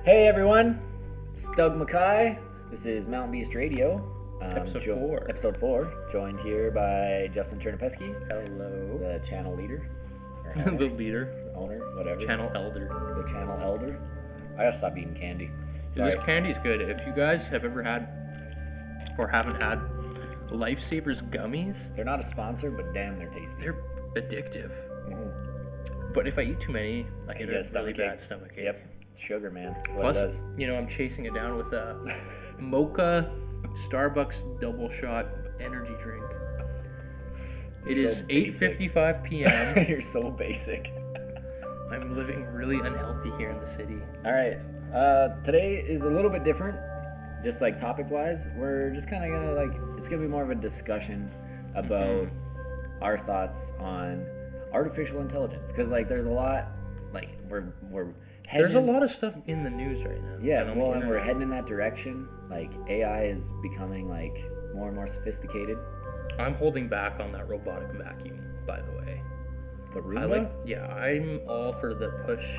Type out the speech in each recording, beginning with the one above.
Hey everyone, it's Doug Mackay. This is Mountain Beast Radio. Episode 4. Joined here by Justin Chernopesky. Hello. The channel leader. The leader. Owner, whatever. Channel elder. The channel elder. I gotta stop eating candy. Dude, this candy's good. If you guys have ever had or haven't had Lifesavers gummies, They're not a sponsor, but damn, they're tasty. they're addictive. Mm-hmm. But if I eat too many, I You get get a really bad stomach ache. Yep. It's sugar, man. That's what Plus, it does. I'm chasing it down with a mocha Starbucks double shot energy drink. It You're is so basic. 8:55 p.m. You're so basic. I'm living really unhealthy here in the city. All right. Today is a little bit different. Just like topic-wise, we're just kind of gonna it's gonna be more of a discussion about our thoughts on artificial intelligence, because there's a lot, we're heading. There's a lot of stuff in the news right now. Yeah, and we're heading in that direction. AI is becoming more and more sophisticated. I'm holding back on that robotic vacuum, by the way. The Roomba. I'm all for the push.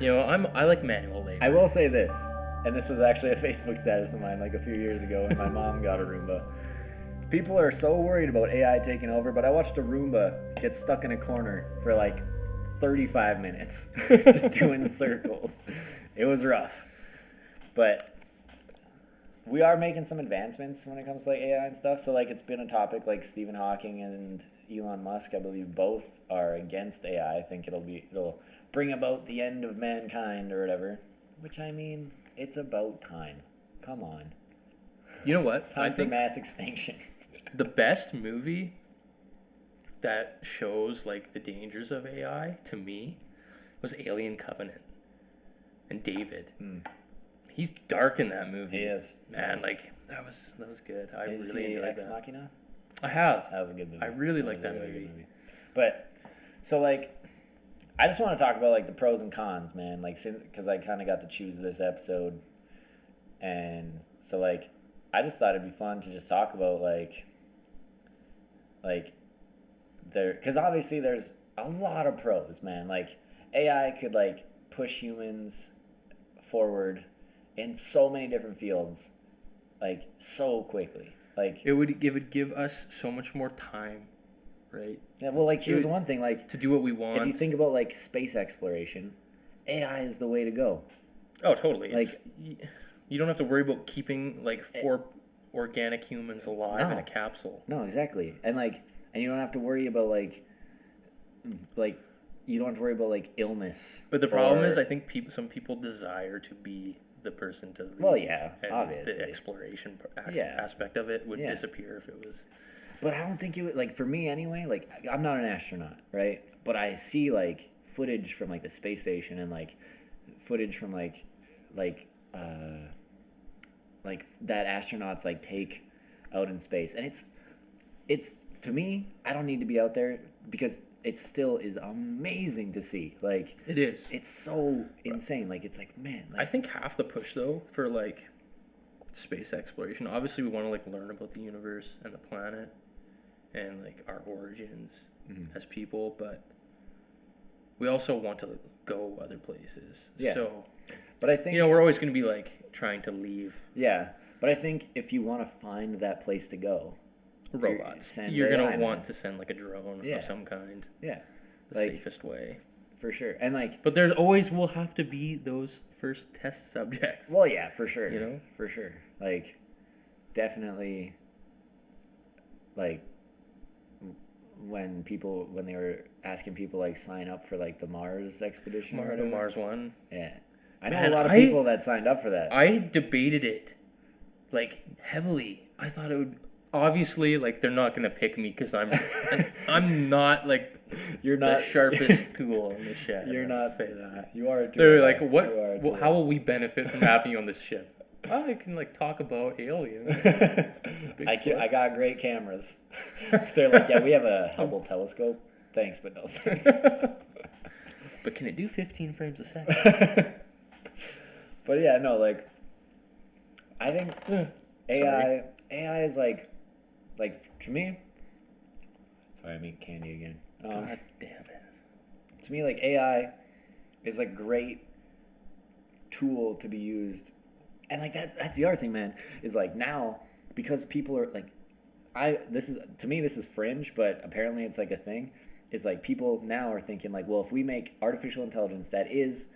I like manual labor. I will say this, and this was actually a Facebook status of mine a few years ago when my mom got a Roomba. People are so worried about AI taking over, but I watched a Roomba get stuck in a corner for 35 minutes just doing circles. It was rough. But we are making some advancements when it comes to AI and stuff. So it's been a topic. Stephen Hawking and Elon Musk, I believe, both are against AI. I think it'll bring about the end of mankind or whatever. Which, it's about time. Come on. You know what? Time for mass extinction. The best movie that shows the dangers of AI to me was Alien Covenant. And David. He's dark in that movie. He is. Man, that was good. I Did you really see enjoyed Ex that. Machina? I have. That was a good movie. I really That like was a that really movie. good movie. But so I just want to talk about the pros and cons, man. Because I kind of got to choose this episode, and so I just thought it'd be fun to just talk about because obviously there's a lot of pros, man. AI could push humans forward in so many different fields, so quickly. It would give us so much more time, right? Yeah, well, here's the one thing, to do what we want. if you think about space exploration, AI is the way to go. Oh, totally. You don't have to worry about keeping 4 organic humans alive in a capsule. No, exactly. And and you don't have to worry about you don't have to worry about illness. But the problem is, I think some people desire to be the person to lead. Well, yeah, and obviously. the exploration aspect of it would disappear if it was. But I don't think it would, for me anyway, I'm not an astronaut, right? But I see footage from the space station and footage from that astronauts take out in space, and it's to me, I don't need to be out there because it still is amazing to see. It is. It's so insane. It's man. I think half the push though for space exploration. Obviously, we want to learn about the universe and the planet, and our origins as people, but we also want to go other places. Yeah. So, but I think we're always going to be trying to leave. Yeah, but I think if you want to find that place to go, robots, you're going to want to send a drone of some kind. Yeah, the safest way. For sure. And but there's always will have to be those first test subjects. Well, yeah, for sure. For sure. Definitely. When they were asking people sign up for the Mars expedition. The Mars one. Yeah, I know a lot of people that signed up for that. I debated it heavily. I thought it would. Obviously, they're not gonna pick me because I'm not you're not the sharpest tool in the shed. You're not. Say that. You are. They're what? How will we benefit from having you on this ship? Well, I can talk about aliens. I got great cameras. They're yeah, we have a Hubble telescope. Thanks, but no thanks. But can it do 15 frames a second? But yeah, no, I think AI is to me. Sorry, I'm eating candy again. God damn it. To me, AI is a great tool to be used. And like that's the other thing, man, is like now, because people are like, to me this is fringe, but apparently it's like a thing. Is like people now are thinking like, well, if we make artificial intelligence that is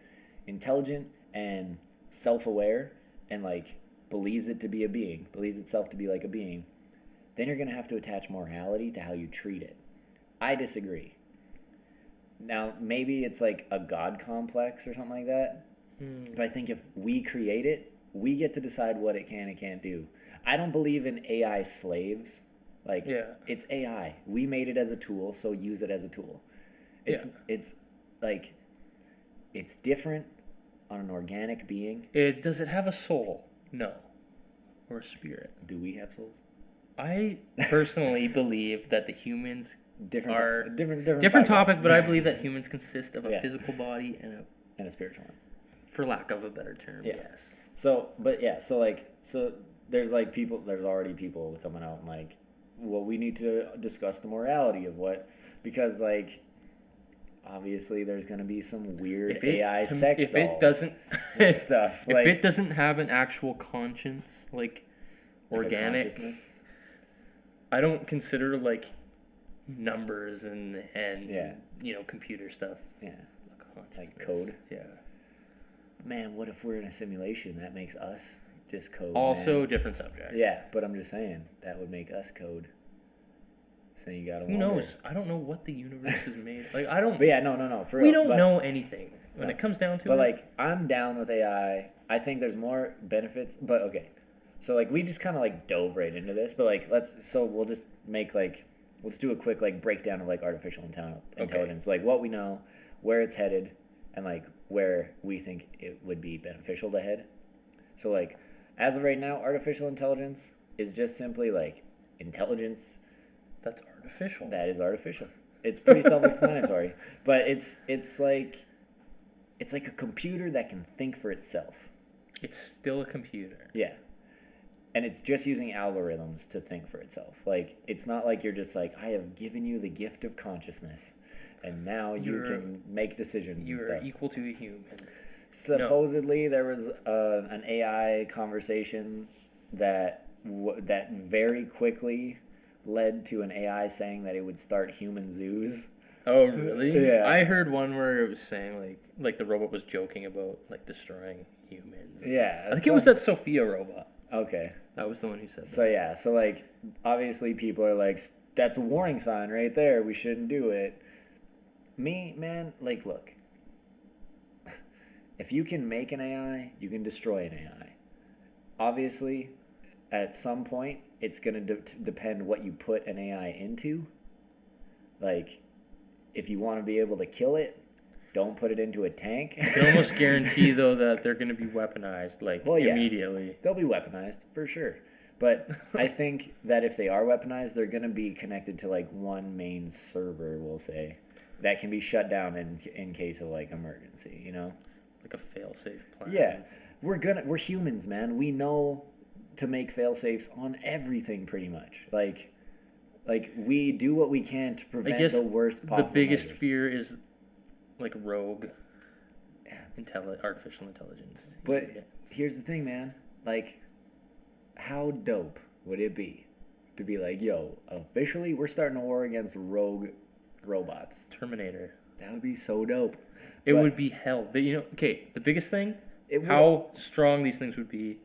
intelligent and self-aware and like believes itself to be like a being, then you're gonna have to attach morality to how you treat it. I disagree. Now maybe it's like a God complex or something like that, but I think if we create it, we get to decide what it can and can't do. I don't believe in AI slaves. Like, it's AI. We made it as a tool, so use it as a tool. It's like, it's different on an organic being. Does it have a soul? No. Or a spirit? Do we have souls? I personally believe that the humans different topic, but I believe that humans consist of a physical body and a spiritual one. For lack of a better term, yes. So there's already people coming out and like, well, we need to discuss the morality of what, because like obviously there's going to be some weird AI sex if dolls it doesn't stuff. If like, it doesn't have an actual conscience, like organic consciousness, I don't consider like numbers and computer stuff. Yeah, like code. Yeah. Man, what if we're in a simulation that makes us just code? Also, different subject. Yeah, but I'm just saying that would make us code. So you gotta. Who knows? I don't know what the universe is made. Like I don't. But yeah, no. For we real, don't know anything when it comes down to it. But like, I'm down with AI. I think there's more benefits. But okay, so like we just kind of like dove right into this. But like let's do a quick like breakdown of like artificial intelligence, like what we know, where it's headed, and like where we think it would be beneficial to head. So like, as of right now, artificial intelligence is just simply like intelligence. That's artificial. That is artificial. It's pretty self-explanatory, but it's like a computer that can think for itself. It's still a computer. Yeah. And it's just using algorithms to think for itself. Like, it's not like you're just like, I have given you the gift of consciousness, and now you can make decisions and stuff. You're equal to a human. Supposedly, there was an AI conversation that very quickly led to an AI saying that it would start human zoos. Oh, really? Yeah. I heard one where it was saying, like the robot was joking about, like, destroying humans. Yeah. I think it was that Sophia robot. Okay. That was the one who said that. So, yeah. So, like, obviously people are like, that's a warning sign right there. We shouldn't do it. Me, man, like, look. If you can make an AI, you can destroy an AI. Obviously, at some point, it's going to depend what you put an AI into. Like, if you want to be able to kill it, don't put it into a tank. You can almost guarantee, though, that they're going to be weaponized, immediately. They'll be weaponized, for sure. But I think that if they are weaponized, they're going to be connected to, like, one main server, we'll say, that can be shut down in case of, like, emergency, you know? Like a fail-safe plan. Yeah. We're humans, man. We know to make fail-safes on everything, pretty much. Like we do what we can to prevent the worst possible the biggest measures. fear is like rogue artificial intelligence. But here's the thing, man. Like, how dope would it be to be like, yo, officially we're starting a war against rogue robots? Terminator. That would be so dope. It would be hell. The biggest thing, how strong these things would be.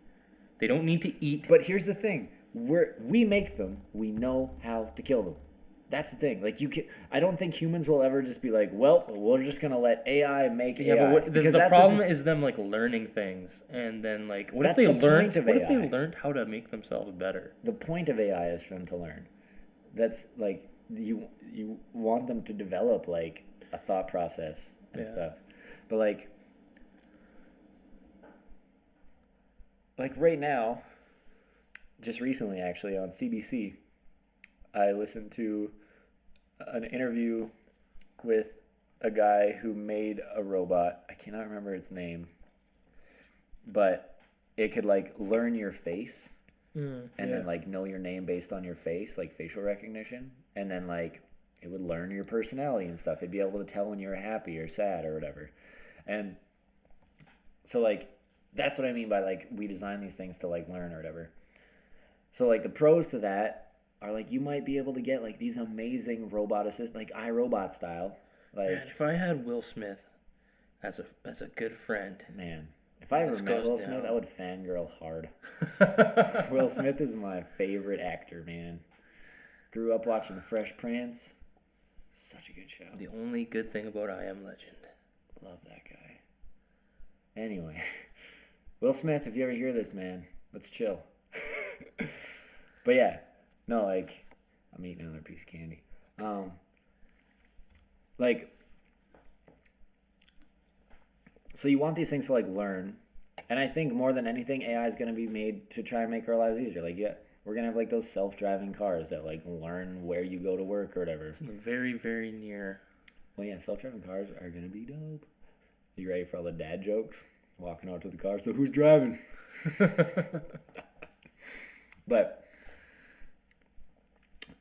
They don't need to eat. But here's the thing. We make them. We know how to kill them. That's the thing. Like, I don't think humans will ever just be like, well, we're just going to let AI make AI. Yeah, but the problem is them, like, learning things. And then, like, what if they learned how to make themselves better? The point of AI is for them to learn. That's, like, you want them to develop, like, a thought process and stuff. But, like right now, just recently actually on CBC, I listened to an interview with a guy who made a robot. I cannot remember its name, but it could like learn your face and then like know your name based on your face, like facial recognition, and then like it would learn your personality and stuff. It'd be able to tell when you're happy or sad or whatever. And so like that's what I mean by like we design these things to like learn or whatever. So like the pros to that are like you might be able to get like these amazing robot assist like iRobot style. Like Man, if I had Will Smith as a good friend, man, if I ever this met goes Will Smith, down. I would fangirl hard. Will Smith is my favorite actor, man. Grew up watching The Fresh Prince. Such a good show. The only good thing about I Am Legend. Love that guy. Anyway, Will Smith, if you ever hear this, man, let's chill. But yeah, no, like, I'm eating another piece of candy. Like, so you want these things to like learn, and I think more than anything, AI is going to be made to try and make our lives easier. Like, yeah, we're going to have like those self-driving cars that like learn where you go to work or whatever. It's in the very, very near. Well, yeah, self-driving cars are going to be dope. You ready for all the dad jokes? Walking out to the car, so who's driving? But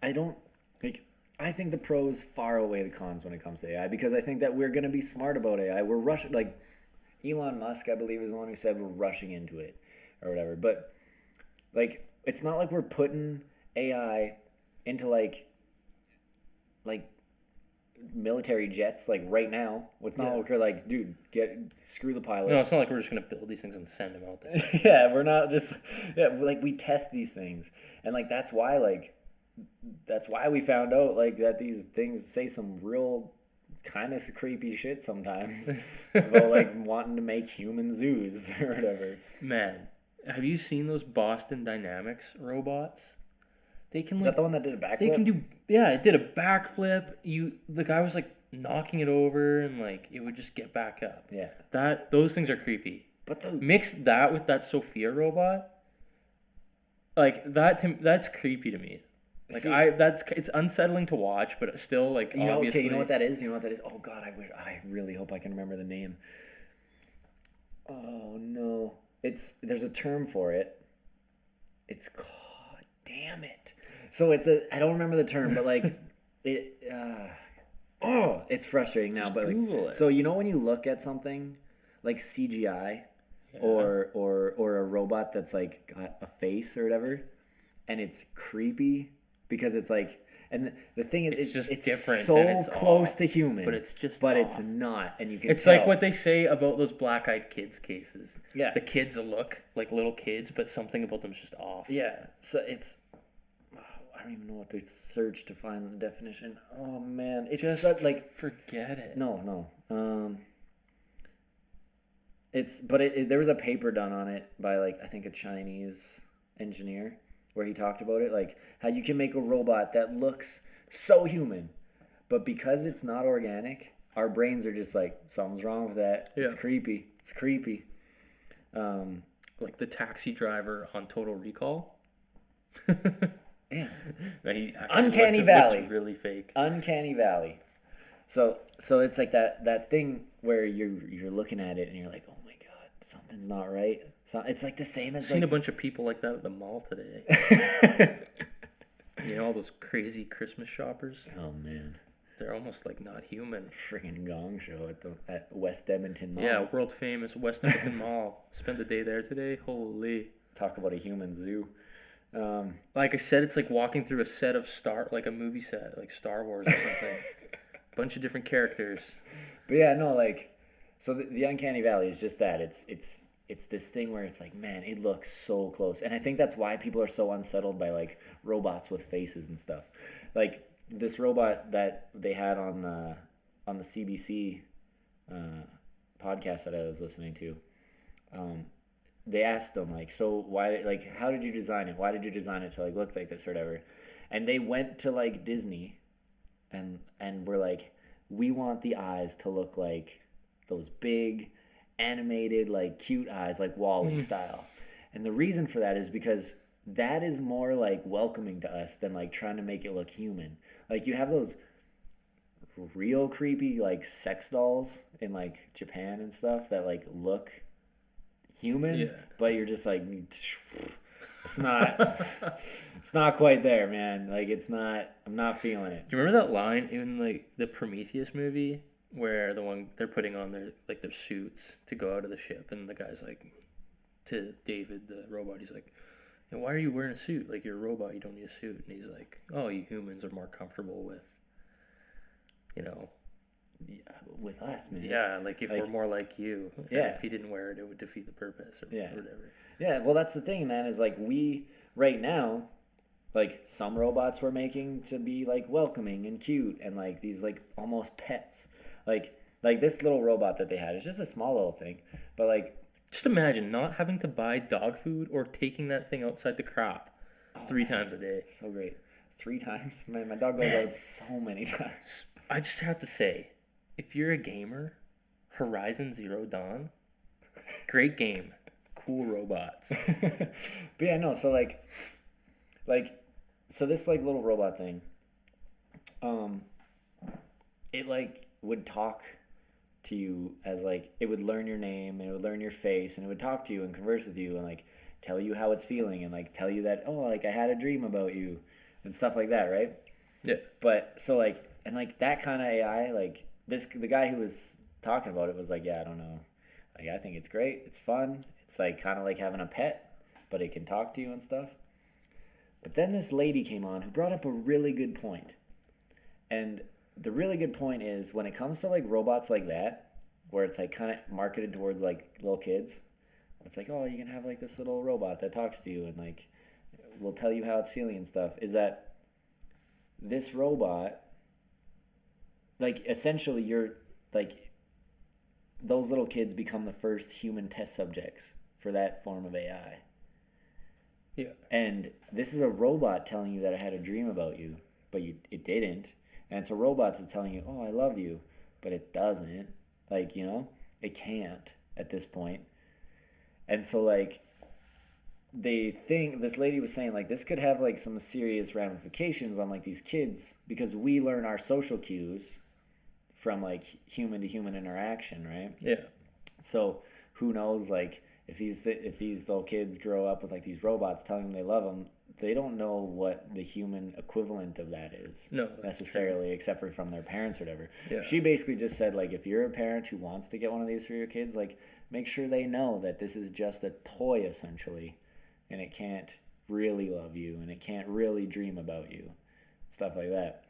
I don't like. I think the pros far outweigh the cons when it comes to AI because I think that we're going to be smart about AI. We're rushing, like Elon Musk, I believe, is the one who said we're rushing into it or whatever. But like, it's not like we're putting AI into like military jets like right now. It's not like we're like, dude, screw the pilot. No, it's not like we're just gonna build these things and send them out there. Yeah, we're not just like we test these things, and like that's why we found out like that these things say some real kind of creepy shit sometimes about like wanting to make human zoos or whatever. Man, have you seen those Boston Dynamics robots? They can Is that the one that did a backflip? They can do it did a backflip. The guy was like knocking it over and like it would just get back up. Yeah. Those things are creepy. But mix that with that Sophia robot, like that's creepy to me. Like it's unsettling to watch, but it's still like obviously. You know what that is? Oh God, I really hope I can remember the name. Oh no, there's a term for it. It's called. Damn it. So I don't remember the term, but like it's frustrating now. Just But Google it. So you know when you look at something like CGI or a robot that's like got a face or whatever, and it's creepy because it's like, and the thing is it's different, so and it's close off, to human, but it's not, and you can. It's tell. like what they say about those black-eyed kids cases. Yeah, the kids look like little kids, but something about them's just off. Yeah, so it's. I don't even know what to search to find the definition. Oh man, it's just like forget it. No. There was a paper done on it by like I think a Chinese engineer where he talked about it, like how you can make a robot that looks so human, but because it's not organic, our brains are just like something's wrong with that. Yeah. It's creepy. Like the taxi driver on Total Recall. Yeah. Uncanny Valley. Really fake. Uncanny Valley. So it's like that thing where you're looking at it and you're like, oh my God, something's not right. So it's like the same as I've seen a bunch of people like that at the mall today. You know, all those crazy Christmas shoppers. Oh man. They're almost like not human. Friggin' gong show at West Edmonton Mall. Yeah, world famous West Edmonton Mall. Spent the day there today. Holy. Talk about a human zoo. Like I said, it's like walking through a set of like a movie set, like Star Wars or something. Bunch of different characters. But yeah, no, like, so the Uncanny Valley is just that. It's this thing where it's like, man, it looks so close, and I think that's why people are so unsettled by like robots with faces and stuff. Like this robot that they had on the CBC podcast that I was listening to. They asked them like, so why, like, how did you design it? Why did you design it to like look like this or whatever? And they went to like Disney, and were like, we want the eyes to look like those big, animated, like cute eyes, like WALL-E style. And the reason for that is because that is more like welcoming to us than like trying to make it look human. Like you have those real creepy like sex dolls in like Japan and stuff that like look human, but you're just like, it's not quite there, man. Like I'm not feeling it. Do you remember that line in like the Prometheus movie where they're putting on their suits to go out of the ship, and the guy's like, to David, the robot. He's like, why are you wearing a suit? Like, you're a robot, you don't need a suit. And he's like, oh, you humans are more comfortable with, Yeah, with us, man. yeah, like if we're more like you. Yeah. And if he didn't wear it, it would defeat the purpose or whatever. Yeah, well, that's the thing, man, is like we, right now, like some robots we're making to be like welcoming and cute and like these like almost pets. Like this little robot that they had is just a small little thing, but like, just imagine not having to buy dog food or taking that thing outside the crop 3 times a day. So great. 3 times? Man, my dog goes out so many times. I just have to say, if you're a gamer, Horizon Zero Dawn, great game, cool robots. But yeah, no, so so this like little robot thing, it like would talk to you as like, it would learn your name and it would learn your face and it would talk to you and converse with you and like tell you how it's feeling and like tell you that, oh, like I had a dream about you and stuff like that, right? Yeah. But so like, and like that kind of AI, like the guy who was talking about it was like, yeah, I don't know. Like, I think it's great. It's fun. It's like kind of like having a pet, but it can talk to you and stuff. But then this lady came on who brought up a really good point. And the really good point is when it comes to like robots like that, where it's like kind of marketed towards like little kids, it's like, oh, you can have like this little robot that talks to you and like will tell you how it's feeling and stuff, is that this robot, like essentially you're like, those little kids become the first human test subjects for that form of AI. Yeah. And this is a robot telling you that I had a dream about you, but it didn't. And it's a robot that's telling you, oh, I love you, but it doesn't. Like, it can't at this point. And so, like, this lady was saying, like, this could have, like, some serious ramifications on, like, these kids because we learn our social cues from, like, human to human interaction, right? Yeah. So who knows, like, if these little kids grow up with like these robots telling them they love them, they don't know what the human equivalent of that is. No, necessarily, true. Except for from their parents or whatever. Yeah. She basically just said, like, if you're a parent who wants to get one of these for your kids, like, make sure they know that this is just a toy essentially, and it can't really love you, and it can't really dream about you, stuff like that.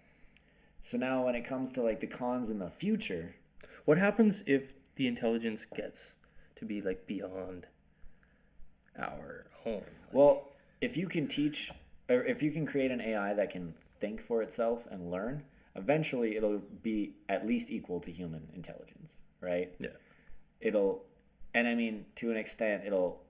So now when it comes to like the cons in the future, what happens if the intelligence gets to be like beyond our home? Like, well, if you can teach, or if you can create an AI that can think for itself and learn, eventually it'll be at least equal to human intelligence, right? Yeah. And I mean, to an extent, it'll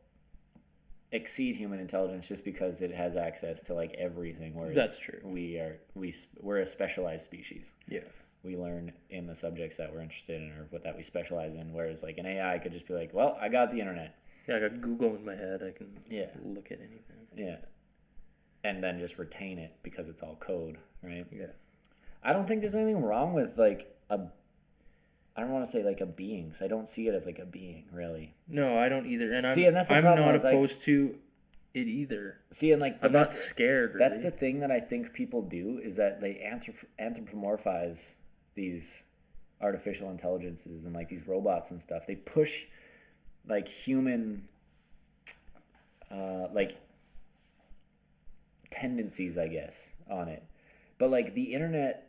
exceed human intelligence just because it has access to like everything. Whereas that's true. We're a specialized species. Yeah. We learn in the subjects that we're interested in or what that we specialize in, whereas like an AI could just be like, well, I got the internet. Yeah, I got Google in my head. I can look at anything. Yeah. And then just retain it because it's all code, right? Yeah. I don't think there's anything wrong with like I don't want to say like a being, because I don't see it as like a being, really. No, I don't either. And I'm not opposed to it either. See, and like, I'm not scared. Really. That's the thing that I think people do, is that they anthropomorphize these artificial intelligences and like these robots and stuff. They push like human like tendencies, I guess, on it. But like the internet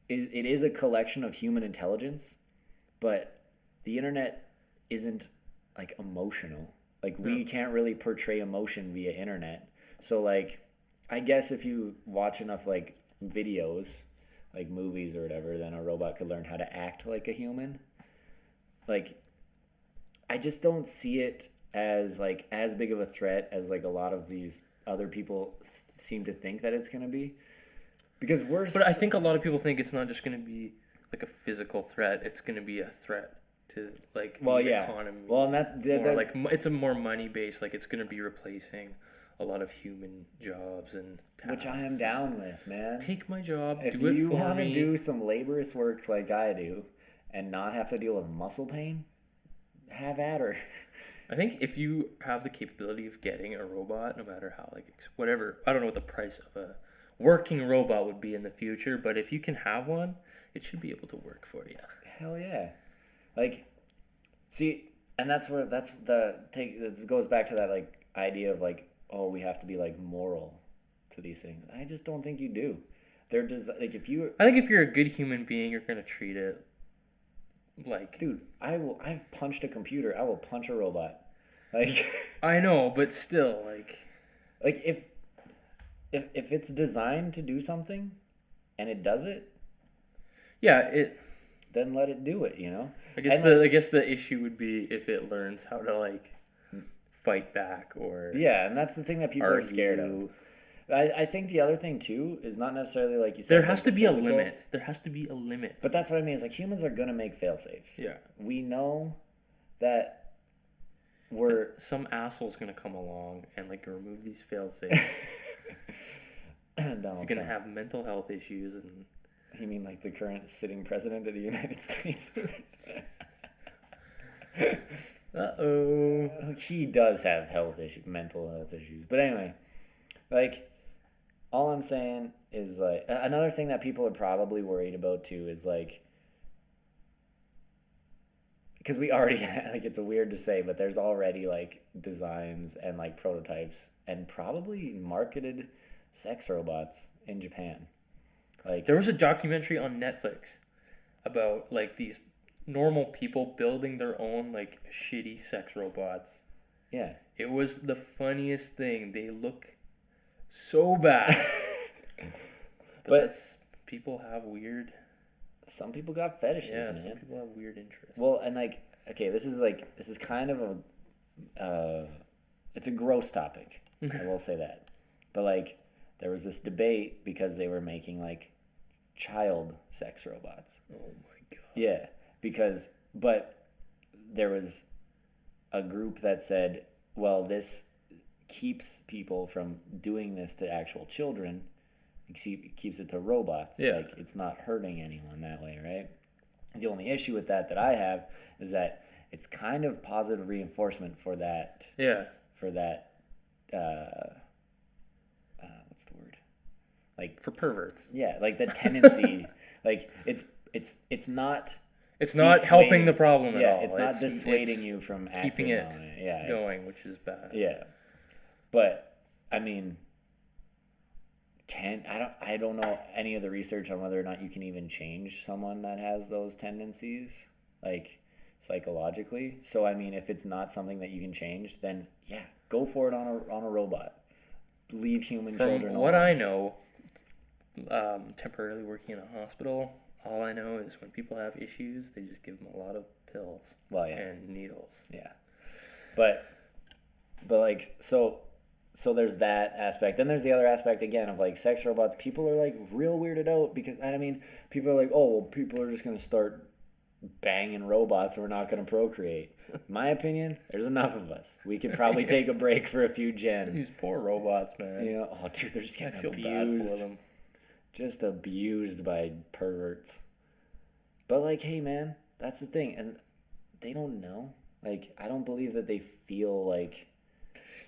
is a collection of human intelligence, but the internet isn't like emotional. Like we can't really portray emotion via internet. So like, I guess if you watch enough like videos, like movies or whatever, then a robot could learn how to act like a human. Like, I just don't see it as like as big of a threat as like a lot of these other people seem to think that it's going to be. Because But I think a lot of people think it's not just going to be like a physical threat. It's going to be a threat to like the economy. Well, and that's like it's a more money based. Like it's going to be replacing a lot of human jobs and tasks. Which I am down with, man. Take my job. If do it you for want to me. do some laborious work like I do, and not have to deal with muscle pain, have at her. I think if you have the capability of getting a robot, no matter how like whatever, I don't know what the price of a working robot would be in the future, but if you can have one, it should be able to work for you. Hell yeah. Like, see, And that's where that's the take. It goes back to that like idea of like, oh, we have to be like moral to these things. I just don't think you do. They're just like if you. I think if you're a good human being, you're gonna treat it like. Dude, I've punched a computer. I will punch a robot. Like. I know, but still, like. Like if it's designed to do something, and it does it. Yeah, it. Then let it do it. You know. I guess the issue would be if it learns how to like fight back or. Yeah, and that's the thing that people are scared of. I think the other thing too is not necessarily like you said. There has to be a limit. There has to be a limit. But that's what I mean. Is like humans are gonna make fail safes. Yeah. We know that some asshole's gonna come along and like remove these fail safes. He's gonna have mental health issues and. You mean like the current sitting president of the United States? Uh-oh. He does have mental health issues. But anyway, like, all I'm saying is, like, another thing that people are probably worried about, too, is, like, because we already, like, it's weird to say, but there's already, like, designs and, like, prototypes and probably marketed sex robots in Japan. Like, there was a documentary on Netflix about like these normal people building their own like shitty sex robots. Yeah. It was the funniest thing. They look so bad. but people have weird. Some people got fetishes, man. Some people have weird interests. Well, and like, okay, this is kind of a, it's a gross topic. I will say that, but like. There was this debate because they were making, like, child sex robots. Oh, my God. Yeah, but there was a group that said, well, this keeps people from doing this to actual children. It keeps it to robots. Yeah. Like, it's not hurting anyone that way, right? The only issue with that I have is that it's kind of positive reinforcement for that. Yeah. For that, what's the word? Like for perverts. Yeah, like the tendency, like it's not. It's not helping the problem at all. Yeah, it's not dissuading you from keeping it on it. Yeah, going, which is bad. Yeah, but I mean, I don't know any of the research on whether or not you can even change someone that has those tendencies, like psychologically. So I mean, if it's not something that you can change, then yeah, go for it on a robot. Leave human children From what I know, temporarily working in a hospital, all I know is when people have issues, they just give them a lot of pills and needles. Yeah. But like, so there's that aspect. Then there's the other aspect, again, of, like, sex robots. People are, like, real weirded out because, I mean, people are like, oh, well, people are just going to start banging robots and we're not going to procreate. In my opinion, there's enough of us. We could probably take a break for a few gens. These poor robots, man. You know, oh, dude, they're just getting abused. Bad for them. Just abused by perverts. But, like, hey, man, that's the thing. And they don't know. Like, I don't believe that they feel like...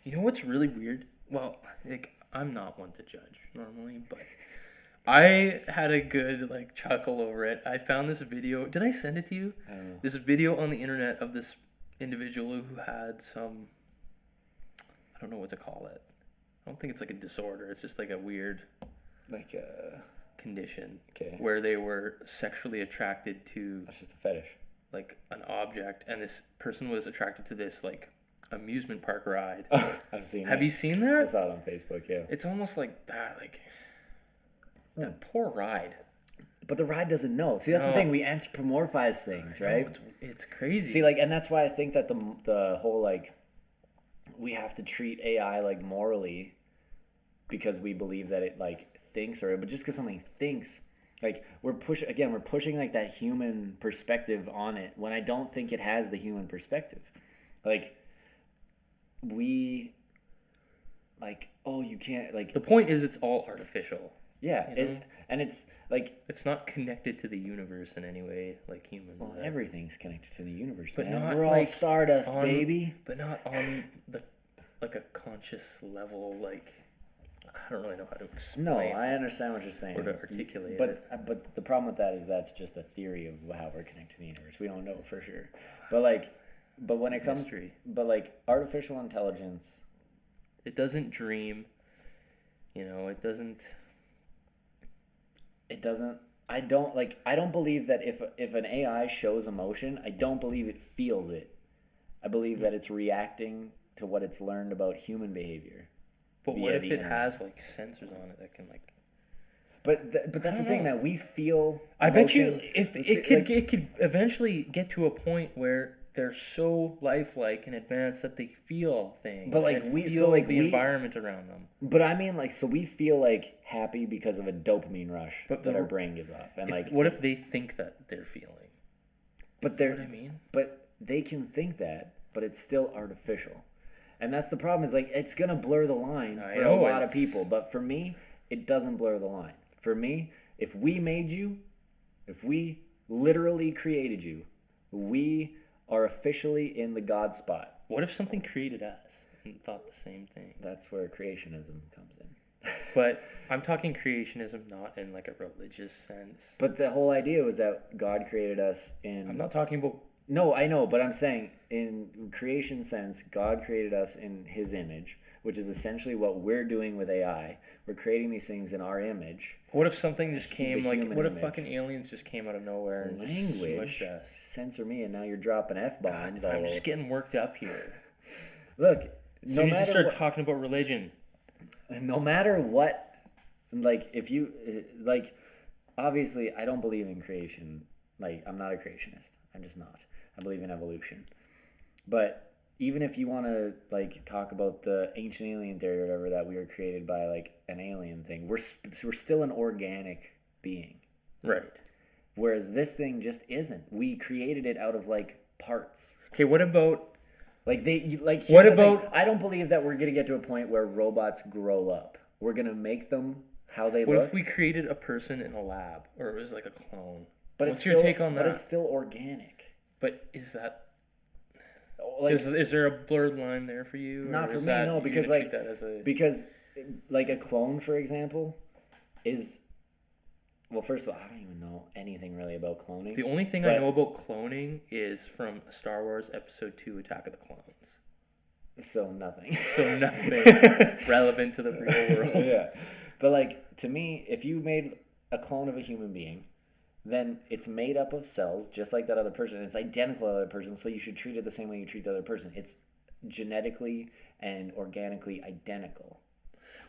You know what's really weird? Well, like, I'm not one to judge normally, but... I had a good, like, chuckle over it. I found this video. Did I send it to you? I don't know. This video on the internet of this individual who had some... I don't know what to call it. I don't think it's, like, a disorder. It's just, like, a weird... Like a... condition. Okay. Where they were sexually attracted to... That's just a fetish. Like, an object. And this person was attracted to this, like, amusement park ride. I've seen it. Have you seen that? I saw it on Facebook, yeah. It's almost like that, like... That poor ride. But the ride doesn't know. See, that's the thing. We anthropomorphize things, right? It's crazy. See, like, and that's why I think that the whole, like, we have to treat AI, like, morally because we believe that it, like, thinks but just because something thinks, like, we're pushing, like, that human perspective on it when I don't think it has the human perspective. Like, like, oh, you can't, like... The point is it's all artificial. Yeah, and it's like... It's not connected to the universe in any way, like humans. Well, everything's connected to the universe, but man. Not We're all like stardust, baby. But not on like a conscious level, like... I don't really know how to explain. No, I understand what you're saying. Or to articulate it. But the problem with that is that's just a theory of how we're connected to the universe. We don't know for sure. But, like, But when it comes, mystery. but like artificial intelligence, It doesn't dream. You know, it doesn't. it doesn't. I don't believe that if an AI shows emotion, I don't believe it feels it. I believe that it's reacting to what it's learned about human behavior. But via what if the it internet. has like sensors on it that can like? But that's the thing that we feel. I bet you emotion- if Let's it see, could it could eventually get to a point where they're so lifelike and advanced that they feel things. But, like, and we- feel so, like, the we- environment around them. But I mean, like, so we feel like happy because of a dopamine rush But that the- our brain gives off, and like, What if they think that they're feeling? but You they're, know what I mean? but they can think that, but it's still artificial, and that's the problem. Is like it's gonna blur the line I for a know, lot of it's- people, but for me, it doesn't blur the line. For me, if we made you, if we literally created you, we are officially in the God spot. What if something created us and thought the same thing? That's where creationism comes in. But I'm talking creationism not in like a religious sense. But the whole idea was that God created us in. I'm not talking about. No, I know, but I'm saying in creation sense, God created us in His image, which is essentially what we're doing with AI. We're creating these things in our image. What if something just The came like? human What if image. fucking aliens just came out of nowhere and just Language, smushed us? censor me, and now you're dropping f-bombs. God, all I'm just over. getting worked up here. Look, So no you just matter start what, talking about religion. no matter what, like if you like, obviously I don't believe in creation. Like I'm not a creationist. I'm just not. I believe in evolution. But even if you want to like talk about the ancient alien theory or whatever, that we were created by like an alien thing, we're still an organic being. Right. Whereas this thing just isn't. We created it out of like parts. Okay, what about Like like. What here's the thing. about- I don't believe that we're gonna get to a point where robots grow up. We're gonna make them how they what look. if we created a person in a lab or it was like a clone? But What's it's your still, take on that? But it's still organic. But is that Like is there a blurred line there for you? Not or for is me, that- no, you're because, gonna like- treat that as a because like a clone, for example, is well. First of all, I don't even know anything really about cloning. the only thing I but- know about cloning is from Star Wars Episode 2: Attack of the Clones. So nothing. So nothing relevant to the real world. Yeah, but like to me, if you made a clone of a human being, then it's made up of cells just like that other person. It's identical to the other person, so you should treat it the same way you treat the other person. It's genetically and organically identical.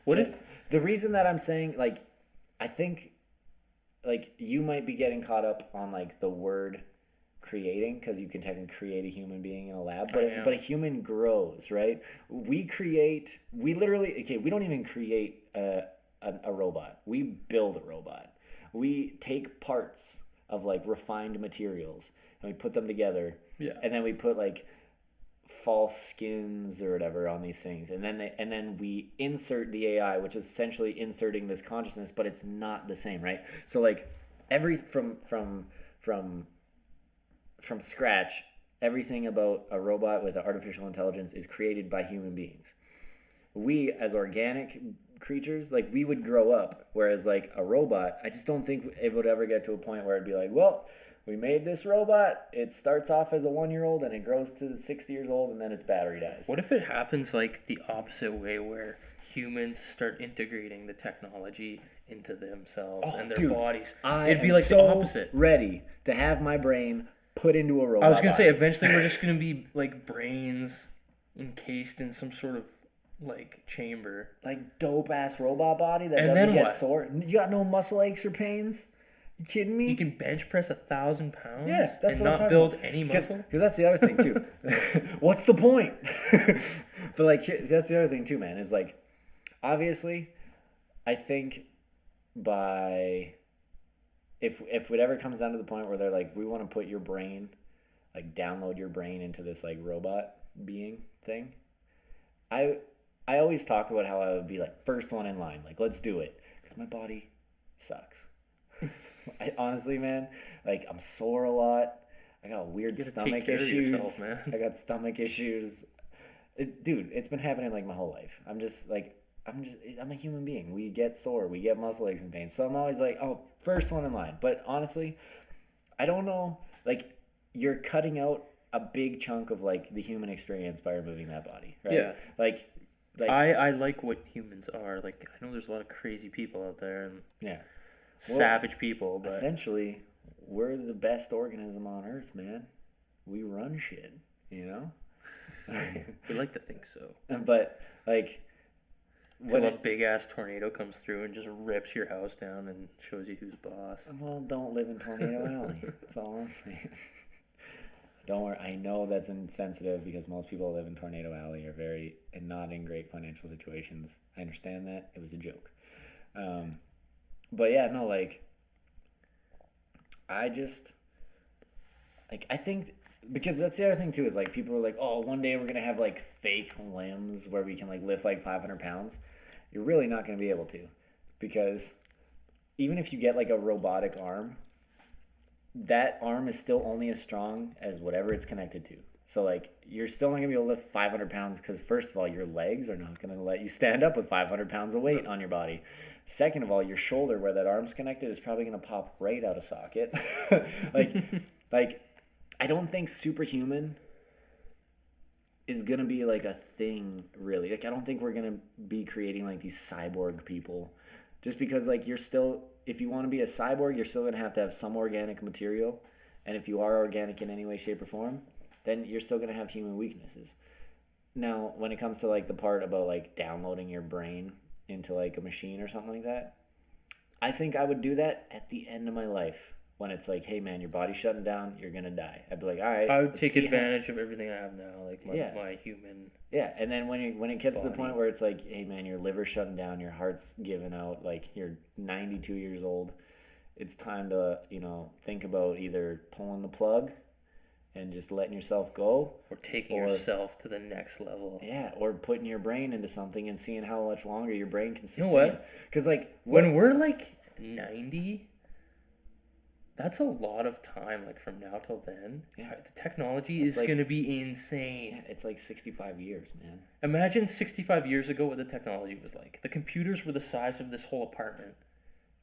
What So if the reason that I'm saying like I think like you might be getting caught up on like the word creating because you can technically create a human being in a lab, but am. but a human grows, right? We literally we don't even create a robot. We build a robot. We take parts of like refined materials and we put them together. Yeah. And then we put like false skins or whatever on these things, and then we insert the AI, which is essentially inserting this consciousness, but it's not the same, right? So like every from scratch, everything about a robot with artificial intelligence is created by human beings. We as organic creatures, like we would grow up, whereas like a robot, I just don't think it would ever get to a point where it'd be like, well, we made this robot, it starts off as a 1-year-old and it grows to 60 years old and then its battery dies. What if it happens like the opposite way where humans start integrating the technology into themselves and their dude, bodies? I It'd be am like so the opposite. ready to have my brain put into a robot I was going to say, body. eventually we're just going to be like brains encased in some sort of like chamber. Like dope ass robot body that And doesn't then get what? sore. You got no muscle aches or pains? You kidding me? You can bench press 1,000 pounds Yeah, that's and what I'm not talking build about. any muscle? Because that's the other thing too. What's the point? But like that's the other thing too, man. Is like obviously, I think by if it ever comes down to the point where they're like, we want to put your brain, like download your brain into this like robot being thing. I always talk about how I would be like first one in line, like let's do it, because my body sucks. I honestly, man, like I'm sore a lot. I got weird You gotta stomach take care of issues. yourself, man. I got stomach issues. Dude, it's been happening like my whole life. I'm a human being. We get sore. We get muscle aches and pains. So I'm always like, oh, first one in line. But honestly, I don't know. Like, you're cutting out a big chunk of like the human experience by removing that body, right? Yeah. Like I like what humans are. Like, I know there's a lot of crazy people out there and yeah. savage people, but Essentially, we're the best organism on Earth, man. We run shit, you know? we like to think so. But, like... When a big-ass tornado comes through and just rips your house down and shows you who's boss. Well, don't live in Tornado Alley. That's all I'm saying. Don't worry. I know that's insensitive because most people who live in Tornado Alley are and not in great financial situations. I understand that. It was a joke. But yeah, no, like... I think... Because that's the other thing, too, is, like, people are like, oh, one day we're going to have, like, fake limbs where we can, like, lift, like, 500 pounds. You're really not going to be able to. Because even if you get, like, a robotic arm, that arm is still only as strong as whatever it's connected to. So, like, you're still not going to be able to lift 500 pounds because, first of all, your legs are not going to let you stand up with 500 pounds of weight on your body. Second of all, your shoulder where that arm's connected is probably going to pop right out of socket. like... I don't think superhuman is going to be, like, a thing, really. Like, I don't think we're going to be creating, like, these cyborg people. Just because, like, you're still... If you want to be a cyborg, you're still going to have some organic material. And if you are organic in any way, shape, or form, then you're still going to have human weaknesses. Now, when it comes to, like, the part about, like, downloading your brain into, like, a machine or something like that, I think I would do that at the end of my life. When it's like, hey man, your body's shutting down, you're gonna die. I'd be like, all right. I would take advantage of everything I have now, like my human. Yeah, and then when it gets body. to the point where it's like, hey man, your liver's shutting down, your heart's giving out, like you're 92 years old, it's time to think about either pulling the plug and just letting yourself go, or taking yourself to the next level. Yeah, or putting your brain into something and seeing how much longer your brain can sustain. You know what? Because like when we're like 90. That's a lot of time, like from now till then. Yeah. The technology is going to be insane. Yeah, it's like 65 years, man. Imagine 65 years ago what the technology was like. The computers were the size of this whole apartment.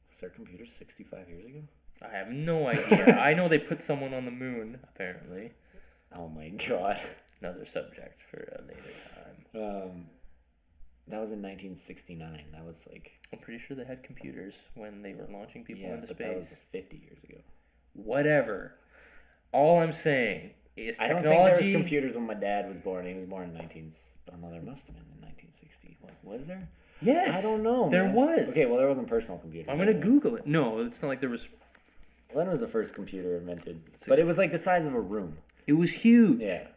Was there computers 65 years ago? I have no idea. I know they put someone on the moon, apparently. Oh my god. Another subject for a later time. That was in 1969. That was like... I'm pretty sure they had computers when they were launching people into space. That was 50 years ago. Whatever. All I'm saying is technology... I don't think there was computers when my dad was born. He was born in there must have been in 1960. Like, was there? Yes. I don't know, There man. was. Okay, well, there wasn't personal computers. I'm going to Google it. No, it's not like there was... When was the first computer invented? But it was like the size of a room. It was huge. Yeah.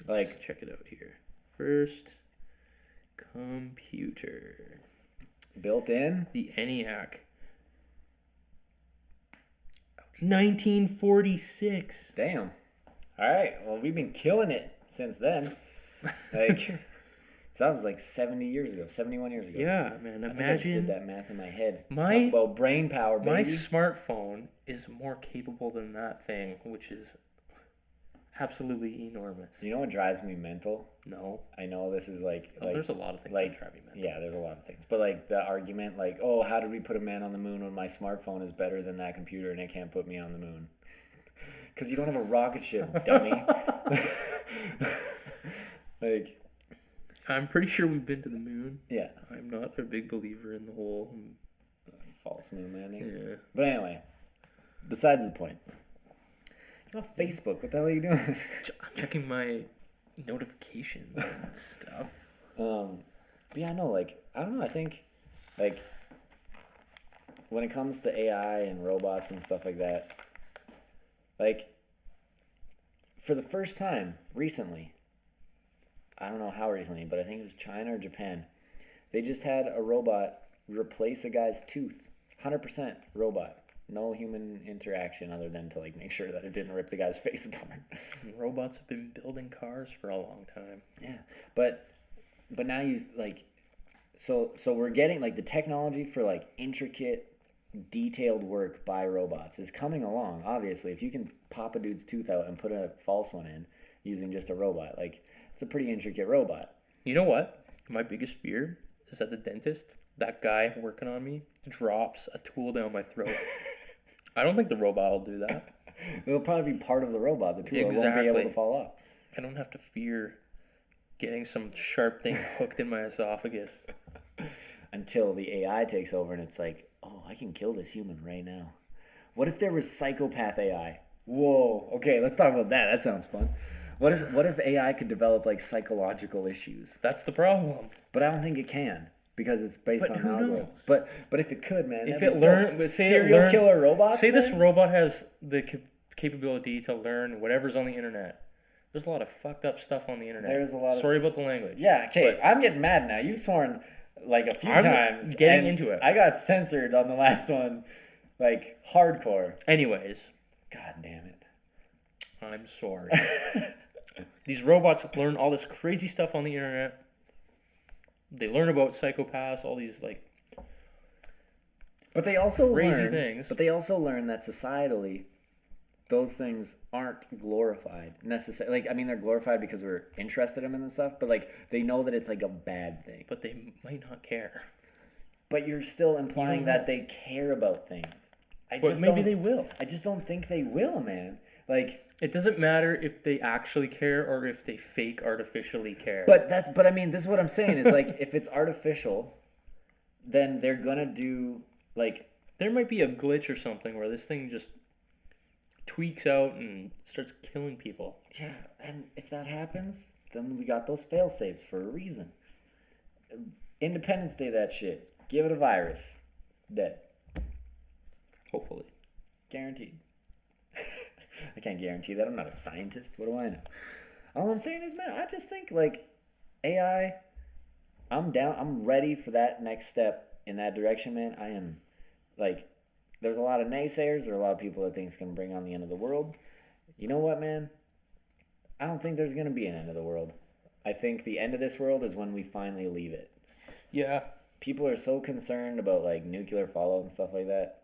Let's just check it out here. First... computer. Built in? The ENIAC. 1946. Damn. All right. Well, we've been killing it since then. Like, so that was like 70 years ago, 71 years ago. Yeah, man. I just did that math in my head. Talk about brain power, baby. My smartphone is more capable than that thing, which is absolutely enormous. You know what drives me mental? No. I know this is like there's a lot of things that drive me mental. Yeah, there's a lot of things. But like the argument like, oh, how did we put a man on the moon when my smartphone is better than that computer and it can't put me on the moon? Because you don't have a rocket ship, dummy. Like, I'm pretty sure we've been to the moon. Yeah. I'm not a big believer in the whole false moon landing. Yeah. But anyway, besides the point. You're on Facebook. What the hell are you doing? I'm checking my notifications and stuff. But yeah, no, like, I don't know. I think, like, when it comes to AI and robots and stuff like that, like, for the first time recently, I don't know how recently, but I think it was China or Japan, they just had a robot replace a guy's tooth. 100% robot. No human interaction other than to like make sure that it didn't rip the guy's face apart. Robots have been building cars for a long time. Yeah, but now you like, so we're getting like the technology for like intricate, detailed work by robots is coming along. Obviously, if you can pop a dude's tooth out and put a false one in using just a robot, like it's a pretty intricate robot. You know what? My biggest fear is at the dentist, that guy working on me drops a tool down my throat. I don't think the robot will do that. It'll probably be part of the robot. The tool won't be able Exactly. to fall off. I don't have to fear getting some sharp thing hooked in my esophagus. Until the AI takes over and it's like, oh, I can kill this human right now. What if there was psychopath AI? Whoa. Okay, let's talk about that. That sounds fun. What if AI could develop like psychological issues? That's the problem. But I don't think it can because it's based But on who algorithm. knows? But if it could, man, If that'd it be learned, dope. but say it serial learns, killer robots. say man? this robot has the capability to learn whatever's on the internet. There's a lot of fucked up stuff on the internet. There's a lot of. Sorry about the language. Yeah. Okay. But I'm getting mad now. You've sworn like a few I'm times. getting and into it. I got censored on the last one, like hardcore. Anyways, God damn it. I'm sorry. These robots learn all this crazy stuff on the internet. They learn about psychopaths, all these like But they also crazy learn, things. But they also learn that societally, those things aren't glorified necessarily. Like, I mean, they're glorified because we're interested in them and stuff. But like, they know that it's like a bad thing. But they might not care. But you're still implying You don't that know. they care about things. But maybe they will. I just don't think they will, man. Like, It doesn't matter if they actually care or if they fake artificially care. but I mean, this is what I'm saying is like, if it's artificial, then they're gonna do like. There might be a glitch or something where this thing just tweaks out and starts killing people. Yeah, and if that happens, then we got those fail safes for a reason. Independence Day, that shit. Give it a virus. Dead. Hopefully. Guaranteed. I can't guarantee that. I'm not a scientist. What do I know? All I'm saying is, man, I just think like AI, I'm down. I'm ready for that next step in that direction, man. I am like, there's a lot of naysayers. There are a lot of people that think it's going to bring on the end of the world. You know what, man? I don't think there's going to be an end of the world. I think the end of this world is when we finally leave it. Yeah. People are so concerned about like nuclear fallout and stuff like that.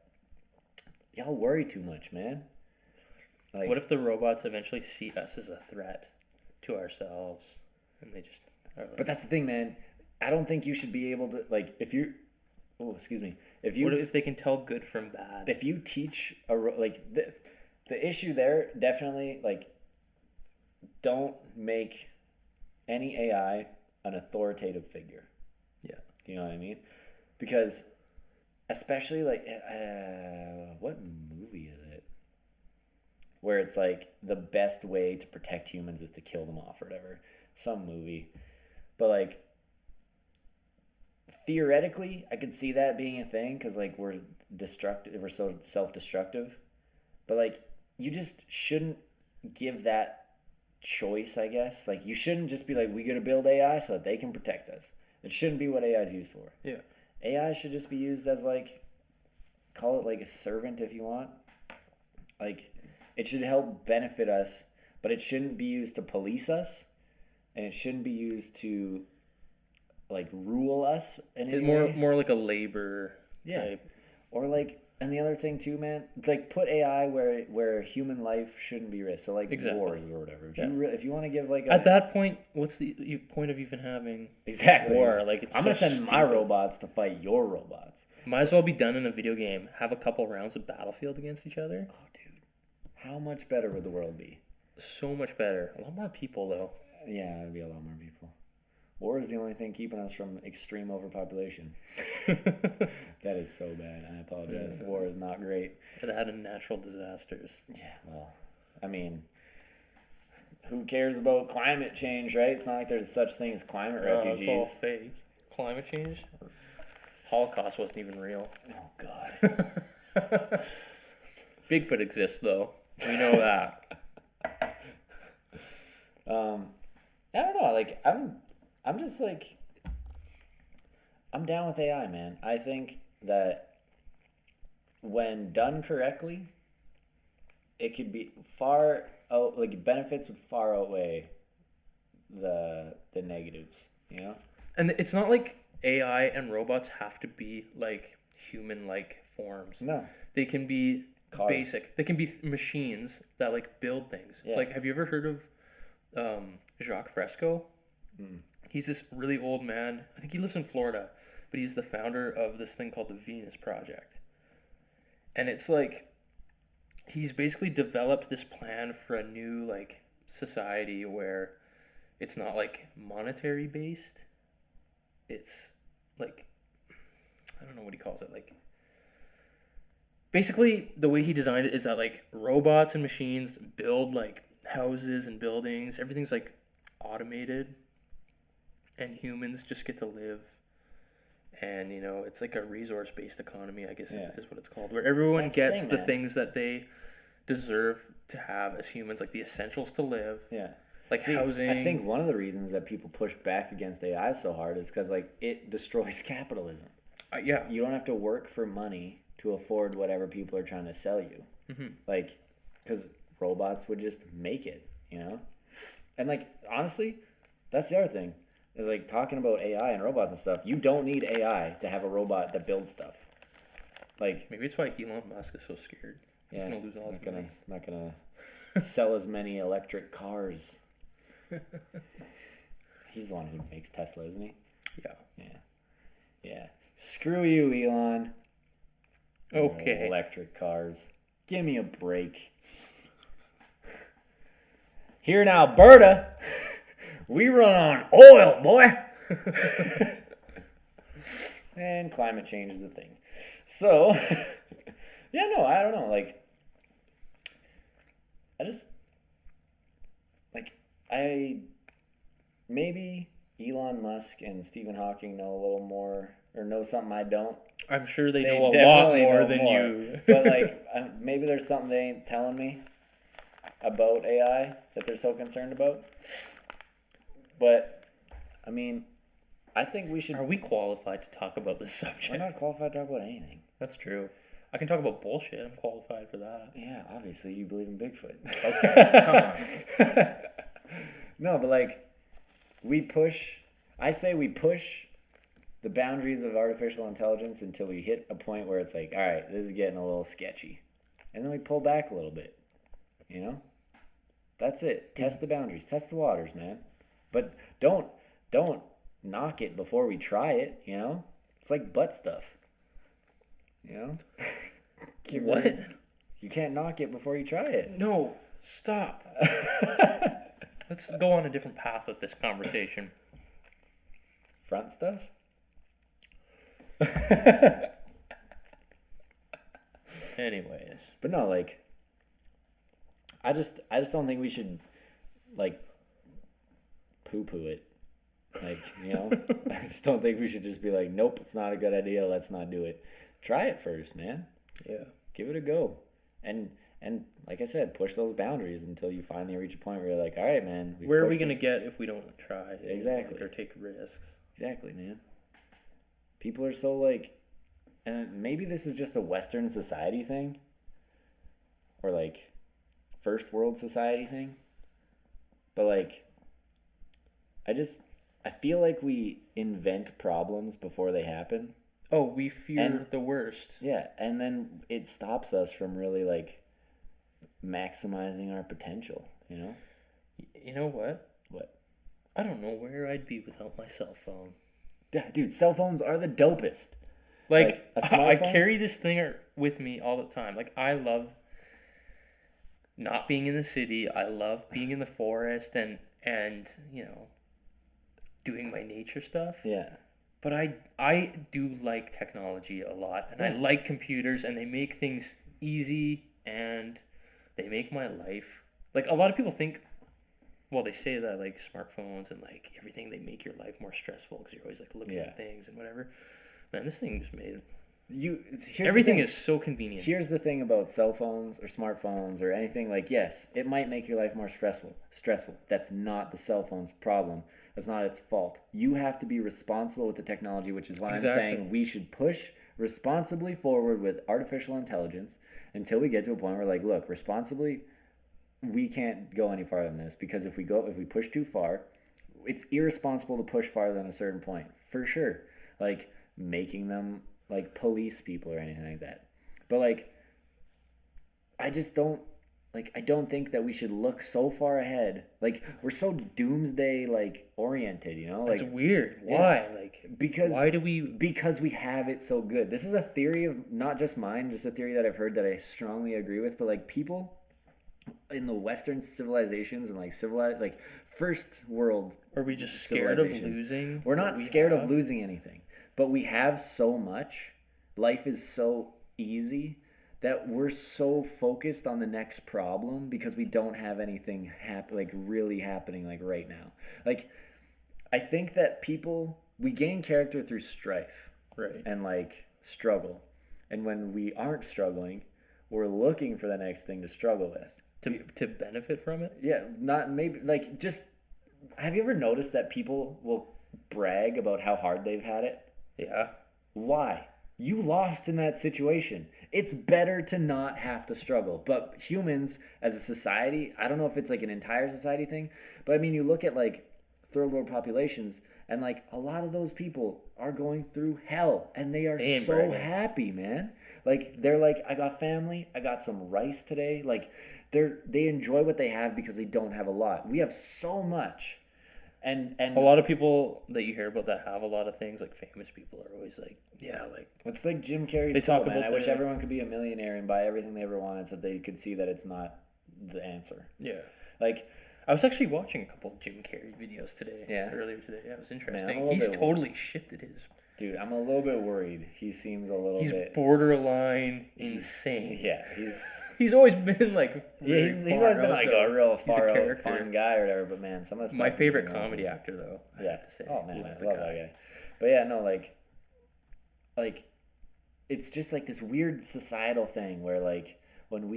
Y'all worry too much, man. Like, What if the robots eventually see us as a threat to ourselves and they just are like, but that's the thing, man. I don't think you should be able to like if you. Oh, excuse me. If what you if they can tell good from bad? if you teach like the issue there definitely like don't make any AI an authoritative figure. Yeah. You know what I mean? Because especially like what movie is it? Where it's like the best way to protect humans is to kill them off or whatever. Some movie. But like theoretically, I could see that being a thing because like we're destructive, we're so self-destructive. But like you just shouldn't give that choice, I guess. Like you shouldn't just be like, we gotta build AI so that they can protect us. It shouldn't be what AI is used for. Yeah. AI should just be used as like, call it like a servant if you want. Like it should help benefit us, but it shouldn't be used to police us, and it shouldn't be used to like rule us in any way. More like a labor type. Or like, and the other thing too, man, like put AI where human life shouldn't be risked. So like Exactly. wars or whatever. If Yeah. if you want to give like At that point, what's the point of even having exactly war? Like it's I'm so gonna send my stupid. robots to fight your robots. Might as well be done in a video game. Have a couple rounds of Battlefield against each other. Oh, dude, how much better would the world be? So much better. A lot more people though. Yeah, it'd be a lot more people. War is the only thing keeping us from extreme overpopulation. That is so bad. I apologize. Yeah. War is not great. It had natural disasters. Yeah, well, I mean, who cares about climate change, right? It's not like there's such thing as climate It's all refugees. fake. Climate change? Holocaust wasn't even real. Oh, God. Bigfoot exists though. We know that. I don't know. Like, I'm just like, I'm down with AI, man. I think that when done correctly, it could be like benefits would far outweigh the negatives, you know? And it's not like AI and robots have to be like human-like forms. No. They can be Cars. basic. They can be machines that like build things. Yeah. Like, have you ever heard of Jacques Fresco? Mm. He's this really old man. I think he lives in Florida, but he's the founder of this thing called the Venus Project. And it's like he's basically developed this plan for a new like society where it's not like monetary based. It's like, I don't know what he calls it. Like, basically the way he designed it is that like robots and machines build like houses and buildings. Everything's like automated, and humans just get to live. And you know, it's like a resource based economy, I guess is what it's called, where everyone That's gets the man. things that they deserve to have as humans, like the essentials to live. Yeah. Like See, housing. I think one of the reasons that people push back against AI so hard is because like it destroys capitalism. Yeah. You don't have to work for money to afford whatever people are trying to sell you. Mm-hmm. Like, because robots would just make it, you know? And like, honestly, that's the other thing. Is like talking about AI and robots and stuff. You don't need AI to have a robot that builds stuff. Like, maybe it's why Elon Musk is so scared. He's gonna lose all his money. Not gonna sell as many electric cars. He's the one who makes Tesla, isn't he? Yeah. Yeah. Screw you, Elon. Okay. Electric cars. Give me a break. Here in Alberta, we run on oil, boy. And climate change is a thing. So, yeah, no, I don't know. Like, maybe Elon Musk and Stephen Hawking know a little more, or know something I don't. I'm sure they know a lot definitely more know than more. you. But like, maybe there's something they ain't telling me about AI that they're so concerned about. But I mean, I think we should. Are we qualified to talk about this subject? We're not qualified to talk about anything. That's true. I can talk about bullshit. I'm qualified for that. Yeah, obviously you believe in Bigfoot. Okay, come on. No, but like, I say we push the boundaries of artificial intelligence until we hit a point where it's like, all right, this is getting a little sketchy. And then we pull back a little bit, you know? That's it. Test the boundaries. Test the waters, man. But don't knock it before we try it, you know? It's like butt stuff. You know? What? You can't knock it before you try it. No, stop. Let's go on a different path with this conversation. Front stuff? Anyways. But no, like, I just don't think we should, like, poo-poo it. Like, you know? I just don't think we should just be like, nope, it's not a good idea, let's not do it. Try it first, man. Yeah. Give it a go. And like I said, push those boundaries until you finally reach a point where you're like, all right, man. Where are we going to get if we don't try? Exactly. Or take risks. Exactly, man. People are so like, and maybe this is just a Western society thing, or like first world society thing, but like, I feel like we invent problems before they happen. Oh, we fear the worst. Yeah, and then it stops us from really like maximizing our potential, you know? You know what? What? I don't know where I'd be without my cell phone. Yeah, dude, cell phones are the dopest. Like a I smartphone? carry this thing with me all the time. Like, I love not being in the city. I love being in the forest and you know, doing my nature stuff. Yeah. But I do like technology a lot, and I like computers, and they make things easy, and they make my life, like, a lot of people think, well, they say that like smartphones and like everything, they make your life more stressful because you're always like looking at things and whatever. Man, this thing just made everything is so convenient. Here's the thing about cell phones or smartphones or anything, like, yes, it might make your life more stressful. That's not the cell phone's problem. That's not its fault. You have to be responsible with the technology, which is why I'm saying we should push responsibly forward with artificial intelligence until we get to a point where, like, look, responsibly, we can't go any farther than this, because if we push too far, it's irresponsible to push farther than a certain point, for sure. Like, making them like police people or anything like that. But like, I just don't, like I don't think that we should look so far ahead. Like we're so doomsday like oriented, you know? Like It's weird. Why? Like because why do we? because we have it so good. This is a theory of not just mine, just a theory that I've heard that I strongly agree with. But like people in the Western civilizations and like civilized like first world, Are we just scared of civilizations. losing? We're not what we scared of have? losing anything, but we have so much. Life is so easy that we're so focused on the next problem because we don't have anything like really happening like right now. Like I think that we gain character through strife, Right. and like struggle. And when we aren't struggling, we're looking for the next thing to struggle with. To benefit from it? Yeah, not maybe like just have you ever noticed that people will brag about how hard they've had it? Yeah. Why? You lost in that situation. It's better to not have to struggle. But humans as a society, I don't know if it's like an entire society thing, but I mean, you look at like third world populations and like a lot of those people are going through hell and they are ain't so bragging. happy, man. Like they're like, I got family, I got some rice today. Like they enjoy what they have because they don't have a lot. We have so much. And A lot of people that you hear about that have a lot of things, like famous people, are always like, yeah, like it's like Jim Carrey's They talk quote, man. about I wish the- everyone could be a millionaire and buy everything they ever wanted so they could see that it's not the answer. yeah. Like, I was actually watching a couple of Jim Carrey videos today. Yeah. Earlier today. Yeah, it was I'm a interesting. little He's bit- totally shifted his. dude, I'm a little bit worried. He seems a little He's bit... borderline insane. Yeah, He's always been like. yeah, he's really always far been out, like though. a real He's far out character. fun guy or whatever, but man, some of the stuff... My he's favorite been on comedy to- actor, though. I Yeah. have to say. Oh, man, I Love love the that guy. But yeah, no, like, it's just like this weird societal thing where like when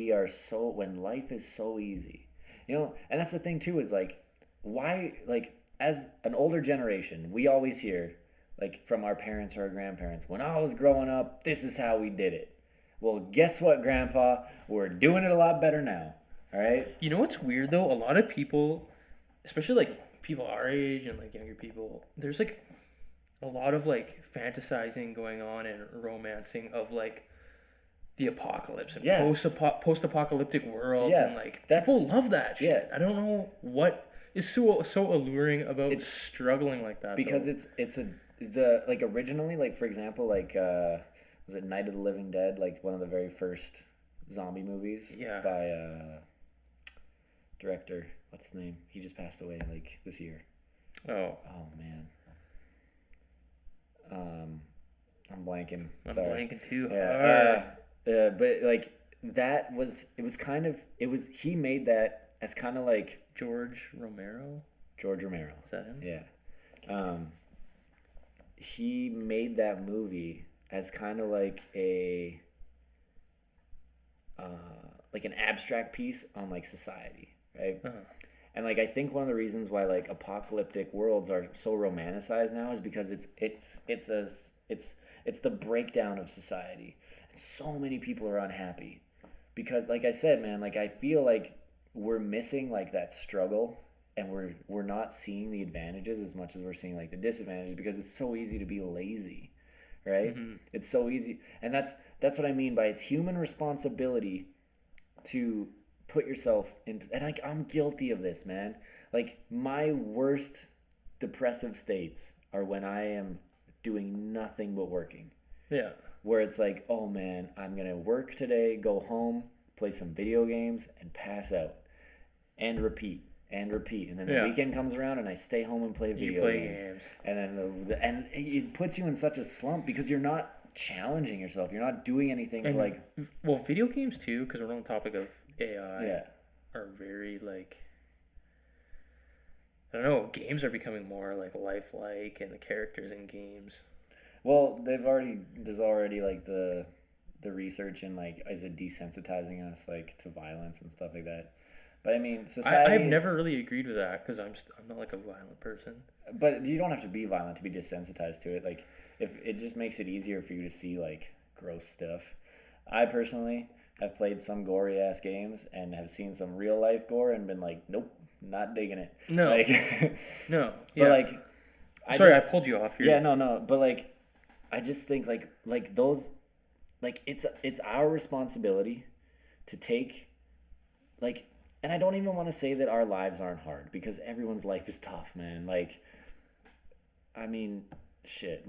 life is so easy, you know, and that's the thing too is like, why, like, as an older generation, we always hear like from our parents or our grandparents, when I was growing up, this is how we did it. Well, guess what, Grandpa? We're doing it a lot better now. All right. You know what's weird though? A lot of people, especially like people our age and like younger people, there's like a lot of like fantasizing going on and romancing of like the apocalypse and Yeah. post-apocalyptic worlds, Yeah, and like that's- people love that shit. yeah. I don't know what is so alluring about It's- struggling like that. Because though. it's the like originally, like for example, like was it Night of the Living Dead, like one of the very first zombie movies? Yeah. By director, what's his name? He just passed away like this year. Oh, Oh man. I'm blanking. I'm Sorry. blanking too Yeah. hard. But like he made that as kind of like George Romero, George Romero. is that him? Yeah. He made that movie as kind of like like an abstract piece on like society, right? Uh-huh. And like I think one of the reasons why like apocalyptic worlds are so romanticized now is because it's the breakdown of society. And so many people are unhappy because, like I said, man, like I feel like we're missing like that struggle, and we're not seeing the advantages as much as we're seeing like the disadvantages, because it's so easy to be lazy, right? Mm-hmm. It's so easy, and that's what I mean by it's human responsibility to put yourself in. And like I'm guilty of this, man. Like my worst depressive states are when I am doing nothing but working, Yeah. where it's like, oh man, I'm gonna work today, go home, play some video games, and pass out, and repeat, and then the Yeah. weekend comes around and I stay home and play video games. And then and it puts you in such a slump because you're not challenging yourself, you're not doing anything to And like, well, video games too, because we're on the topic of AI. yeah, Are very like, I don't know, games are becoming more like lifelike, and the characters in games. well, there's already like the research and like, is it desensitizing us like to violence and stuff like that? But I mean, society. I've never really agreed with that because I'm not like a violent person. But you don't have to be violent to be desensitized to it. Like, if it just makes it easier for you to see like gross stuff. I personally have played some gory ass games and have seen some real life gore and been like, nope, not digging it. No. Like, No. but Yeah. like, Sorry, I just- pulled you off here. yeah, no. But like, I just think like those, like it's our responsibility to take like, and I don't even want to say that our lives aren't hard, because everyone's life is tough, man. Like, I mean, shit,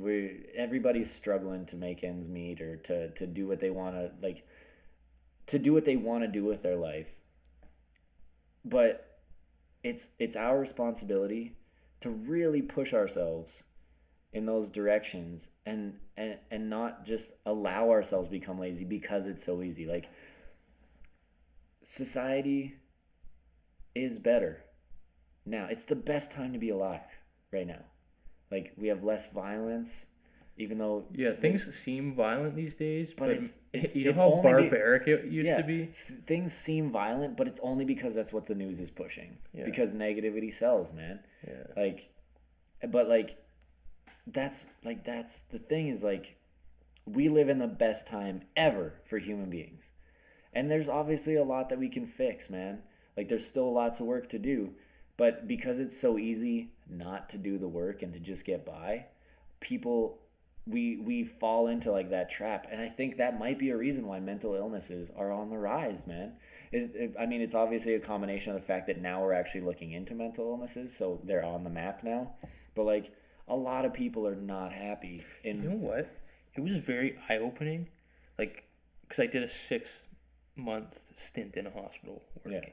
everybody's struggling to make ends meet, or to do what they want to, like, to do what they want to do with their life. But it's our responsibility to really push ourselves in those directions, and not just allow ourselves to become lazy because it's so easy. Like, society is better now. It's the best time to be alive right now. Like, we have less violence, even though things seem violent these days, but it's you know it's how only barbaric it used to be. Things seem violent, but it's only because that's what the news is pushing. Yeah. Because negativity sells, man. Yeah. Like, but like, that's the thing, is like, we live in the best time ever for human beings, and there's obviously a lot that we can fix, man. Like, there's still lots of work to do, but because it's so easy not to do the work and to just get by, people, we fall into like that trap. And I think that might be a reason why mental illnesses are on the rise, man. I mean, it's obviously a combination of the fact that now we're actually looking into mental illnesses, so they're on the map now. But like, a lot of people are not happy. You know what? It was very eye-opening, like, because I did a 6-month stint in a hospital working. Yeah.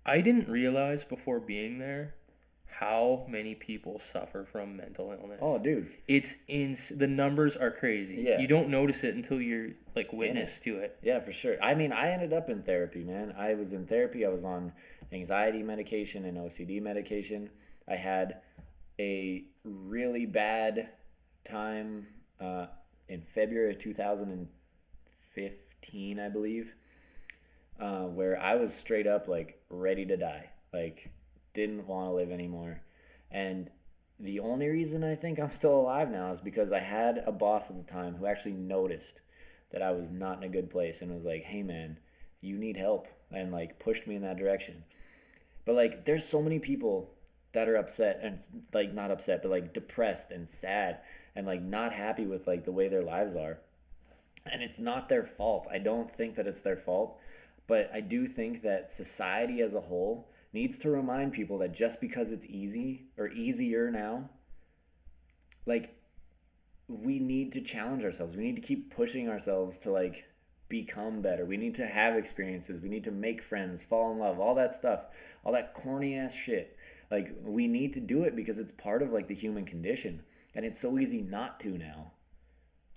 I didn't realize before being there how many people suffer from mental illness. Oh, dude. It's the numbers are crazy. Yeah. You don't notice it until you're like witness to it. Yeah, for sure. I mean, I ended up in therapy, man. I was in therapy. I was on anxiety medication and OCD medication. I had a really bad time in February of 2015, I believe, where I was straight up like ready to die. Like, didn't want to live anymore. And the only reason I think I'm still alive now is because I had a boss at the time who actually noticed that I was not in a good place and was like, hey man, you need help, and like pushed me in that direction. But like, there's so many people that are upset, and like, not upset, but like depressed and sad and like not happy with like the way their lives are. And it's not their fault. I don't think that it's their fault, but I do think that society as a whole needs to remind people that just because it's easy or easier now, like, we need to challenge ourselves. We need to keep pushing ourselves to like become better. We need to have experiences. We need to make friends, fall in love, all that stuff, all that corny ass shit. Like, we need to do it because it's part of like the human condition, and it's so easy not to now.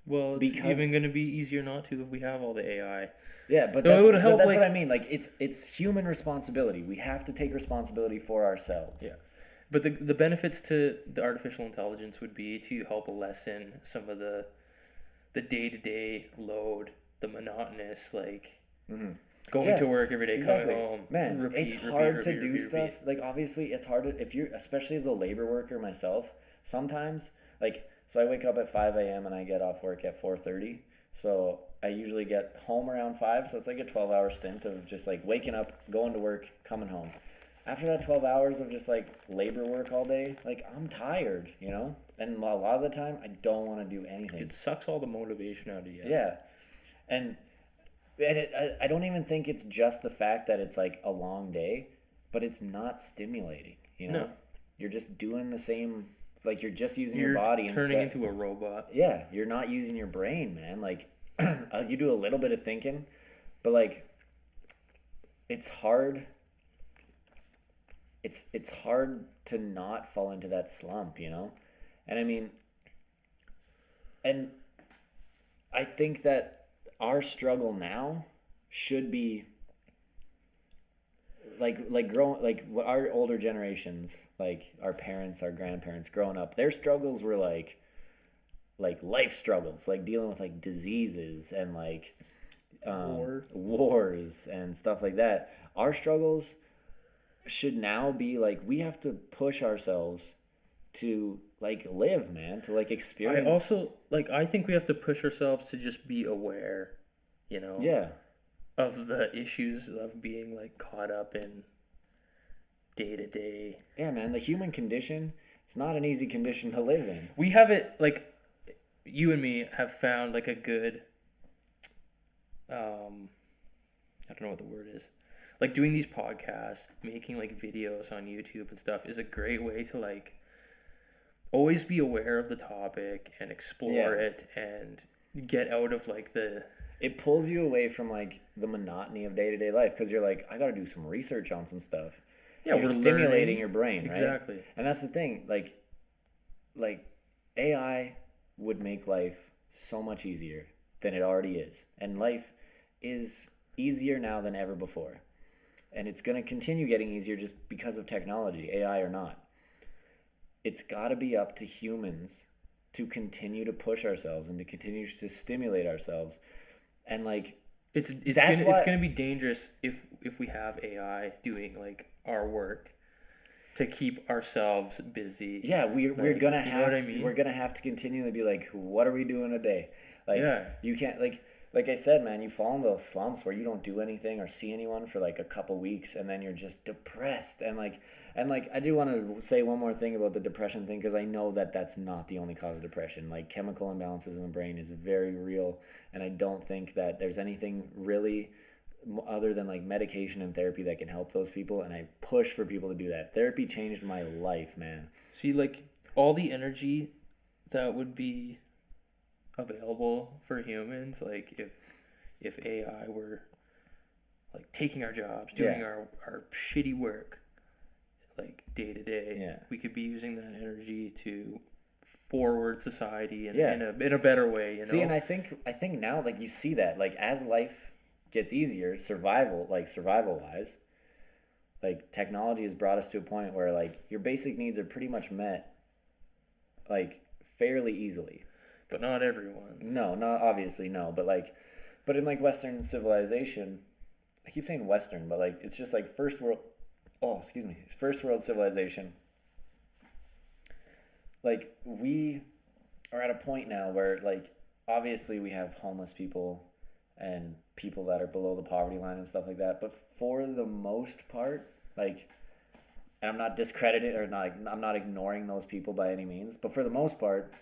Well, it's even going to be easier not to if we have all the AI. Yeah, but that's what I mean. Like, it's human responsibility. We have to take responsibility for ourselves. Yeah. But the benefits to the artificial intelligence would be to help lessen some of the day-to-day load, the monotonous, like, going to work every day, coming home. Man, it's hard to do stuff. Like, obviously, it's hard to, if you're, especially as a labor worker myself, sometimes, like, so I wake up at 5 a.m. and I get off work at 4:30. So I usually get home around 5. So it's like a 12-hour stint of just like waking up, going to work, coming home. After that 12 hours of just like labor work all day, like, I'm tired, you know? And a lot of the time, I don't want to do anything. It sucks all the motivation out of you. Yeah. And I don't even think it's just the fact that it's like a long day, but it's not stimulating, you know? No. You're just doing the same. Like, you're just using your body instead. Turning into a robot. Yeah, you're not using your brain, man. Like, you do a little bit of thinking, but like, it's hard. It's hard to not fall into that slump, you know? And I mean, and I think that our struggle now should be like our older generations, like our parents, our grandparents growing up, their struggles were like life struggles, like dealing with like diseases and like wars and stuff like that. Our struggles should now be like, we have to push ourselves to like live, man, to like experience. I think we have to push ourselves to just be aware, you know? Yeah. Of the issues of being like caught up in day to day. Yeah, man, the human condition, it's not an easy condition to live in. We have it, like, you and me have found like a good, I don't know what the word is, like doing these podcasts, making like videos on YouTube and stuff is a great way to like always be aware of the topic and explore it and get out of like the... It pulls you away from like the monotony of day-to-day life because you're like, I got to do some research on some stuff. Yeah, you're we're stimulating learning. your brain, right? Exactly. And that's the thing, like AI would make life so much easier than it already is. And life is easier now than ever before. And it's going to continue getting easier just because of technology, AI or not. It's got to be up to humans to continue to push ourselves and to continue to stimulate ourselves. And like it's gonna be dangerous if we have AI doing like our work to keep ourselves busy. Yeah, we're gonna have, you know what I mean? We're gonna have to continually be like, what are we doing a day? Like, yeah. You can't like I said, man, you fall into those slumps where you don't do anything or see anyone for like a couple weeks, and then you're just depressed. And I do want to say one more thing about the depression thing, because I know that that's not the only cause of depression. Like, chemical imbalances in the brain is very real, and I don't think that there's anything really other than like medication and therapy that can help those people. And I push for people to do that. Therapy changed my life, man. See, like all the energy that would be available for humans, like if AI were like taking our jobs, doing our shitty work like day to day, we could be using that energy to forward society in a better way, you know? See, and I think now, like, you see that, like, as life gets easier, survival wise, like, technology has brought us to a point where like your basic needs are pretty much met like fairly easily. But not everyone. No, not obviously, no. But in like Western civilization, I keep saying Western, but like it's just like first world civilization. Like, we are at a point now where like obviously we have homeless people and people that are below the poverty line and stuff like that. But for the most part, like, and I'm not discrediting or not, I'm not ignoring those people by any means, but for the most part,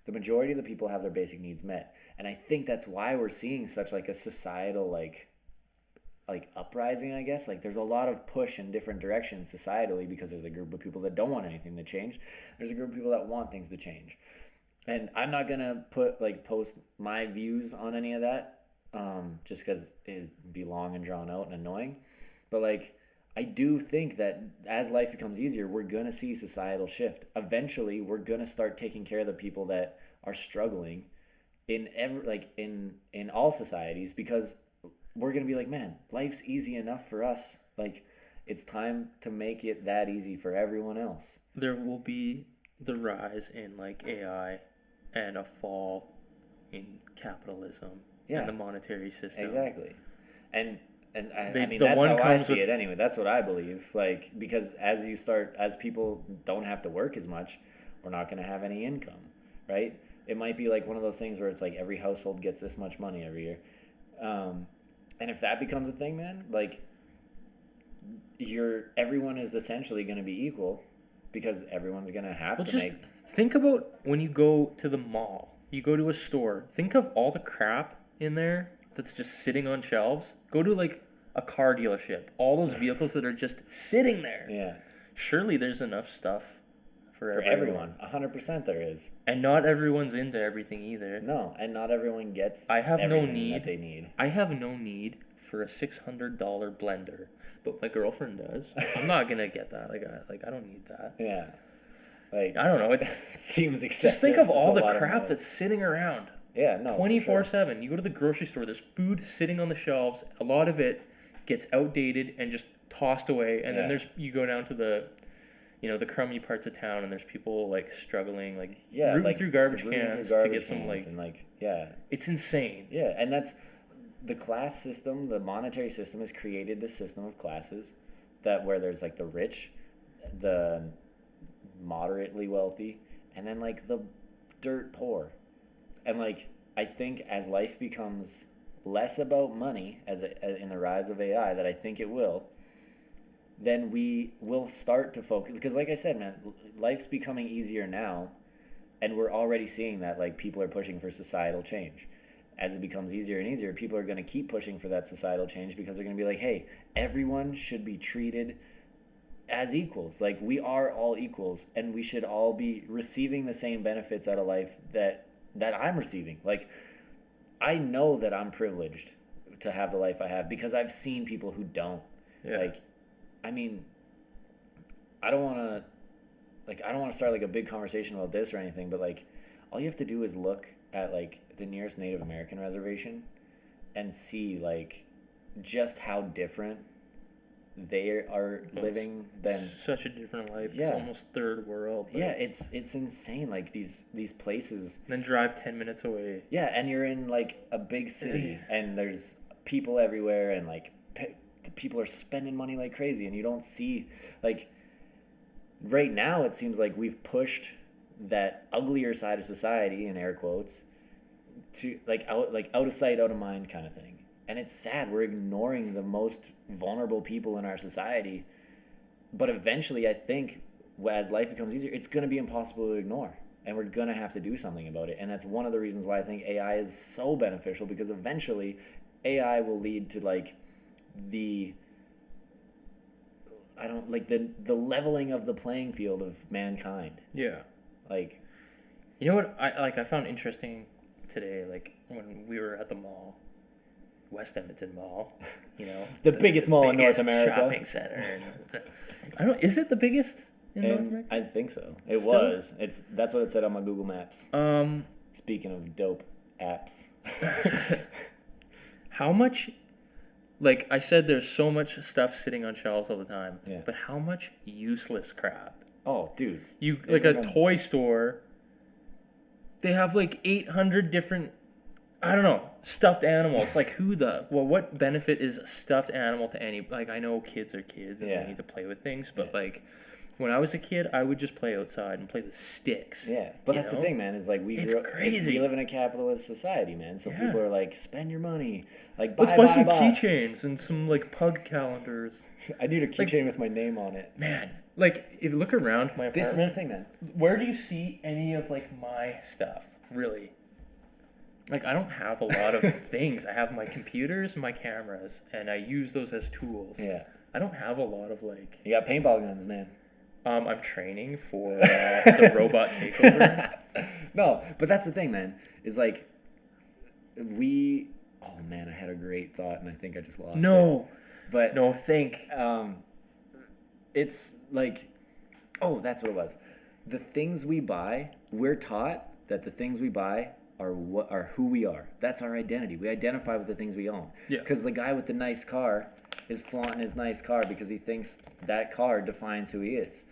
the majority of the people have their basic needs met. And I think that's why we're seeing such like a societal like uprising, I guess. Like, there's a lot of push in different directions societally because there's a group of people that don't want anything to change. There's a group of people that want things to change. And I'm not going to post my views on any of that just because it'd be long and drawn out and annoying. But like, I do think that as life becomes easier, we're going to see societal shift. Eventually, we're going to start taking care of the people that are struggling in all societies, because we're going to be like, man, life's easy enough for us. Like, it's time to make it that easy for everyone else. There will be the rise in like AI and a fall in capitalism and the monetary system. Exactly. And I mean, that's how I see it anyway. That's what I believe. Like, because as people don't have to work as much, we're not going to have any income, right? It might be like one of those things where it's like every household gets this much money every year. And if that becomes a thing, man, like, everyone is essentially going to be equal, because everyone's going to have to make... Think about when you go to the mall, you go to a store, think of all the crap in there that's just sitting on shelves. Go to like a car dealership, all those vehicles that are just sitting there. Yeah. Surely there's enough stuff for everyone. 100% there is. And not everyone's into everything either. No, and not everyone gets that they need. I have no need for a $600 blender, but my girlfriend does. I'm not gonna get that. I don't need that. Yeah. Like, I don't know. It seems excessive. Just think of all the crap that's sitting around. Yeah, no. 24/7. You go to the grocery store, there's food sitting on the shelves. A lot of it gets outdated and just tossed away. And then you go down to the crummy parts of town, and there's people like struggling, rooting through garbage cans to get some It's insane. Yeah, and that's the class system. The monetary system has created this system of classes where there's like the rich, the moderately wealthy, and then like the dirt poor. And like, I think as life becomes less about money, in the rise of AI, that I think it will, then we will start to focus. Because like I said, man, life's becoming easier now, and we're already seeing that like people are pushing for societal change. as it becomes easier and easier, people are going to keep pushing for that societal change because they're going to be like, hey, everyone should be treated as equals. Like, we are all equals, and we should all be receiving the same benefits out of life that I'm receiving. Like, I know that I'm privileged to have the life I have because I've seen people who don't. Yeah. Like, I mean, I don't want to start like a big conversation about this or anything, but like, all you have to do is look at like the nearest Native American reservation and see like just how different they are living than such a different life. Yeah. It's almost third world. Yeah, it's insane. Like these places. Then drive 10 minutes away. Yeah, and you're in like a big city, and there's people everywhere, and like people are spending money like crazy, and you don't see like. Right now, it seems like we've pushed that uglier side of society, in air quotes, to out of sight, out of mind kind of thing. And it's sad. We're ignoring the most vulnerable people in our society. But eventually, I think, as life becomes easier, it's going to be impossible to ignore. And we're going to have to do something about it. And that's one of the reasons why I think AI is so beneficial, because eventually AI will lead to like the leveling of the playing field of mankind. Yeah. Like, you know what I found interesting today, like when we were at the mall, West Edmonton Mall, you know, the biggest mall in North America. Shopping center. Is it the biggest in North America? I think so. It Still? was. That's what it said on my Google Maps. Speaking of dope apps. How much, like I said, there's so much stuff sitting on shelves all the time. Yeah. But how much useless crap? Oh, dude. You like a toy store, they have like 800 different, I don't know, stuffed animals. Like what benefit is a stuffed animal to any, like I know kids are kids and they need to play with things, but like when I was a kid, I would just play outside and play with sticks. Yeah, but that's the thing, man, is like we live in a capitalist society, man. So people are like, spend your money, like let's buy some keychains and some like pug calendars. I need a keychain with my name on it. Man, like if you look around my apartment, this is the thing, man. Where do you see any of like my stuff, really? Like I don't have a lot of things. I have my computers and my cameras, and I use those as tools. Yeah. I don't have a lot of like. You got paintball guns, man. I'm training for the robot takeover. No, but that's the thing, man. Is like oh man, I had a great thought and I think I just lost it. But no, think. It's like, oh, that's what it was. The things we buy, we're taught that the things we buy are who we are. That's our identity. We identify with the things we own. Yeah. Because the guy with the nice car is flaunting his nice car because he thinks that car defines who he is.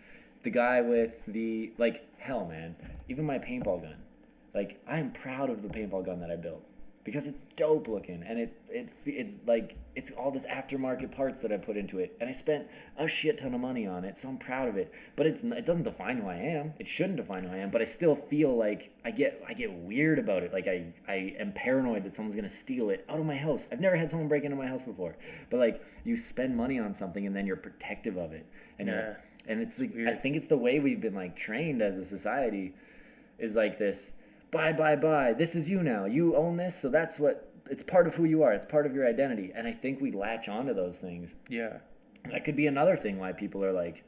The guy with the, like, hell, man, even my paintball gun. Like, I'm proud of the paintball gun that I built because it's dope looking, and it's like, it's all this aftermarket parts that I put into it, and I spent a shit ton of money on it, so I'm proud of it. But it doesn't define who I am. It shouldn't define who I am, but I still feel like I get weird about it. Like I am paranoid that someone's gonna steal it out of my house. I've never had someone break into my house before, but like you spend money on something and then you're protective of it, and and it's like, I think it's the way we've been like trained as a society, is like this. Buy. This is you now. You own this, so it's part of who you are. It's part of your identity. And I think we latch onto those things. Yeah. That could be another thing why people are like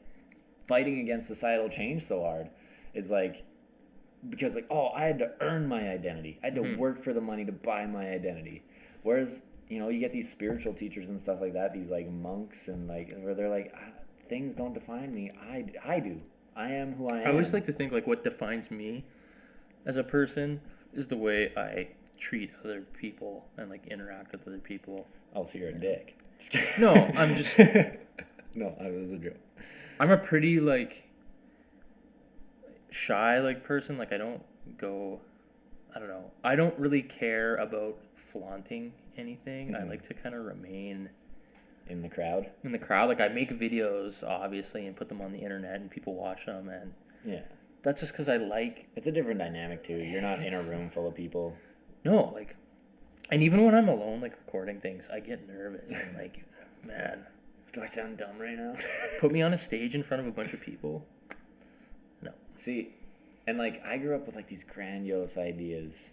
fighting against societal change so hard, is like, because like, oh, I had to earn my identity. I had to work for the money to buy my identity. Whereas, you know, you get these spiritual teachers and stuff like that, these like monks, and like, where they're like, things don't define me. I do. I am who I am. I always like to think like what defines me as a person is the way I treat other people and like interact with other people. Oh, so you're a dick. No, I'm just No, I was a joke. I'm a pretty like shy like person. Like I don't know. I don't really care about flaunting anything. I like to kind of remain in the crowd. Like I make videos obviously and put them on the internet and people watch them, and yeah. That's just because I like... It's a different dynamic, too. You're not in a room full of people. No, like... And even when I'm alone, like, recording things, I get nervous. And, like, man... Do I sound dumb right now? Put me on a stage in front of a bunch of people? No. See, and, like, I grew up with, like, these grandiose ideas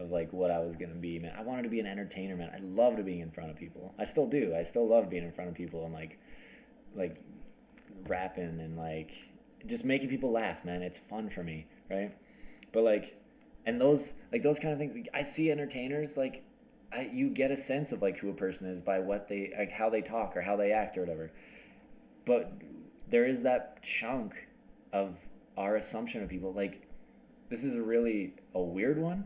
of like what I was gonna be, man. I wanted to be an entertainer, man. I loved being in front of people. I still do. I still love being in front of people and like rapping and like just making people laugh, man. It's fun for me, right? But like, and those kind of things. Like, I see entertainers like, you get a sense of like who a person is by what they like, how they talk or how they act or whatever. But there is that chunk of our assumption of people. Like, this is a weird one,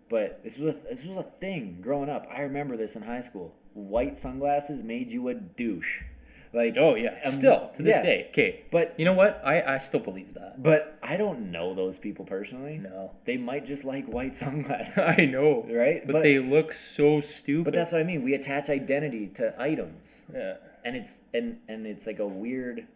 but this was a thing growing up. I remember this in high school. White sunglasses made you a douche. Like, oh yeah, still to this day. Okay, but you know what? I still believe that. But I don't know those people personally. No, they might just like white sunglasses. I know, right? But they look so stupid. But that's what I mean. We attach identity to items. Yeah, and it's like a weird.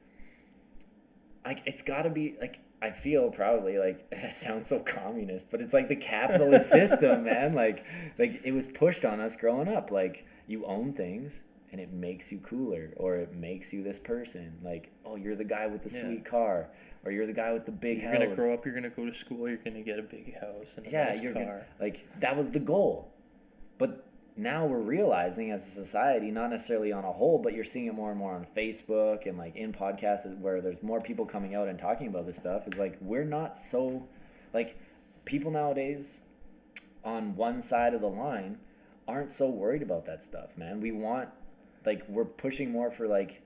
Like, it's got to be like, I feel probably like, it sounds so communist, but it's like the capitalist system, man. Like it was pushed on us growing up. Like, you own things. And it makes you cooler, or it makes you this person. Like, oh, you're the guy with the sweet car, or you're the guy with the big house. You're gonna grow up. You're gonna go to school. You're gonna get a big house and a nice car. Like, that was the goal. But now we're realizing as a society, not necessarily on a whole, but you're seeing it more and more on Facebook and like in podcasts where there's more people coming out and talking about this stuff. Is like, we're not so, like, people nowadays on one side of the line aren't so worried about that stuff, man. We want. Like, we're pushing more for like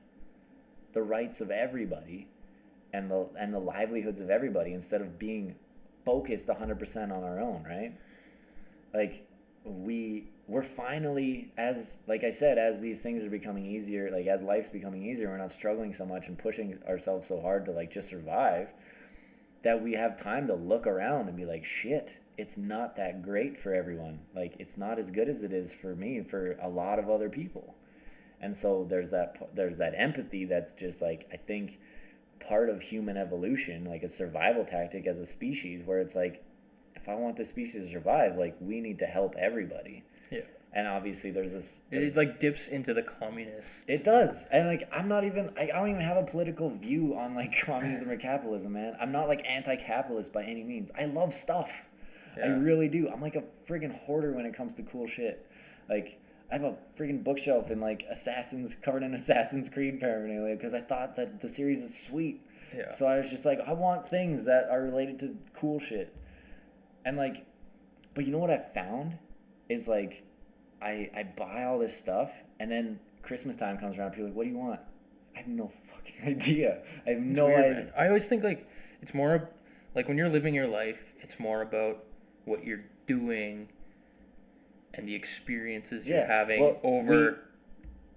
the rights of everybody and the livelihoods of everybody instead of being focused 100% on our own, right? Like, we're finally, as like I said, as these things are becoming easier, like as life's becoming easier, we're not struggling so much and pushing ourselves so hard to like just survive, that we have time to look around and be like, shit, it's not that great for everyone. Like, it's not as good as it is for me, for a lot of other people. And so there's that empathy that's just like, I think, part of human evolution, like a survival tactic as a species, where it's like, if I want the species to survive, like, we need to help everybody. Yeah. And obviously there's it like dips into the communist. It does. And like, I don't even have a political view on like communism or capitalism, man. I'm not like anti-capitalist by any means. I love stuff. Yeah. I really do. I'm like a friggin' hoarder when it comes to cool shit. Like, I have a freaking bookshelf in like covered in Assassin's Creed paraphernalia because I thought that the series is sweet. Yeah. So I was just like, I want things that are related to cool shit. And like, but you know what I found is like, I buy all this stuff and then Christmas time comes around. People are like, what do you want? I have no fucking idea. I have no idea. Man. I always think like, it's more like when you're living your life, it's more about what you're doing and the experiences you're having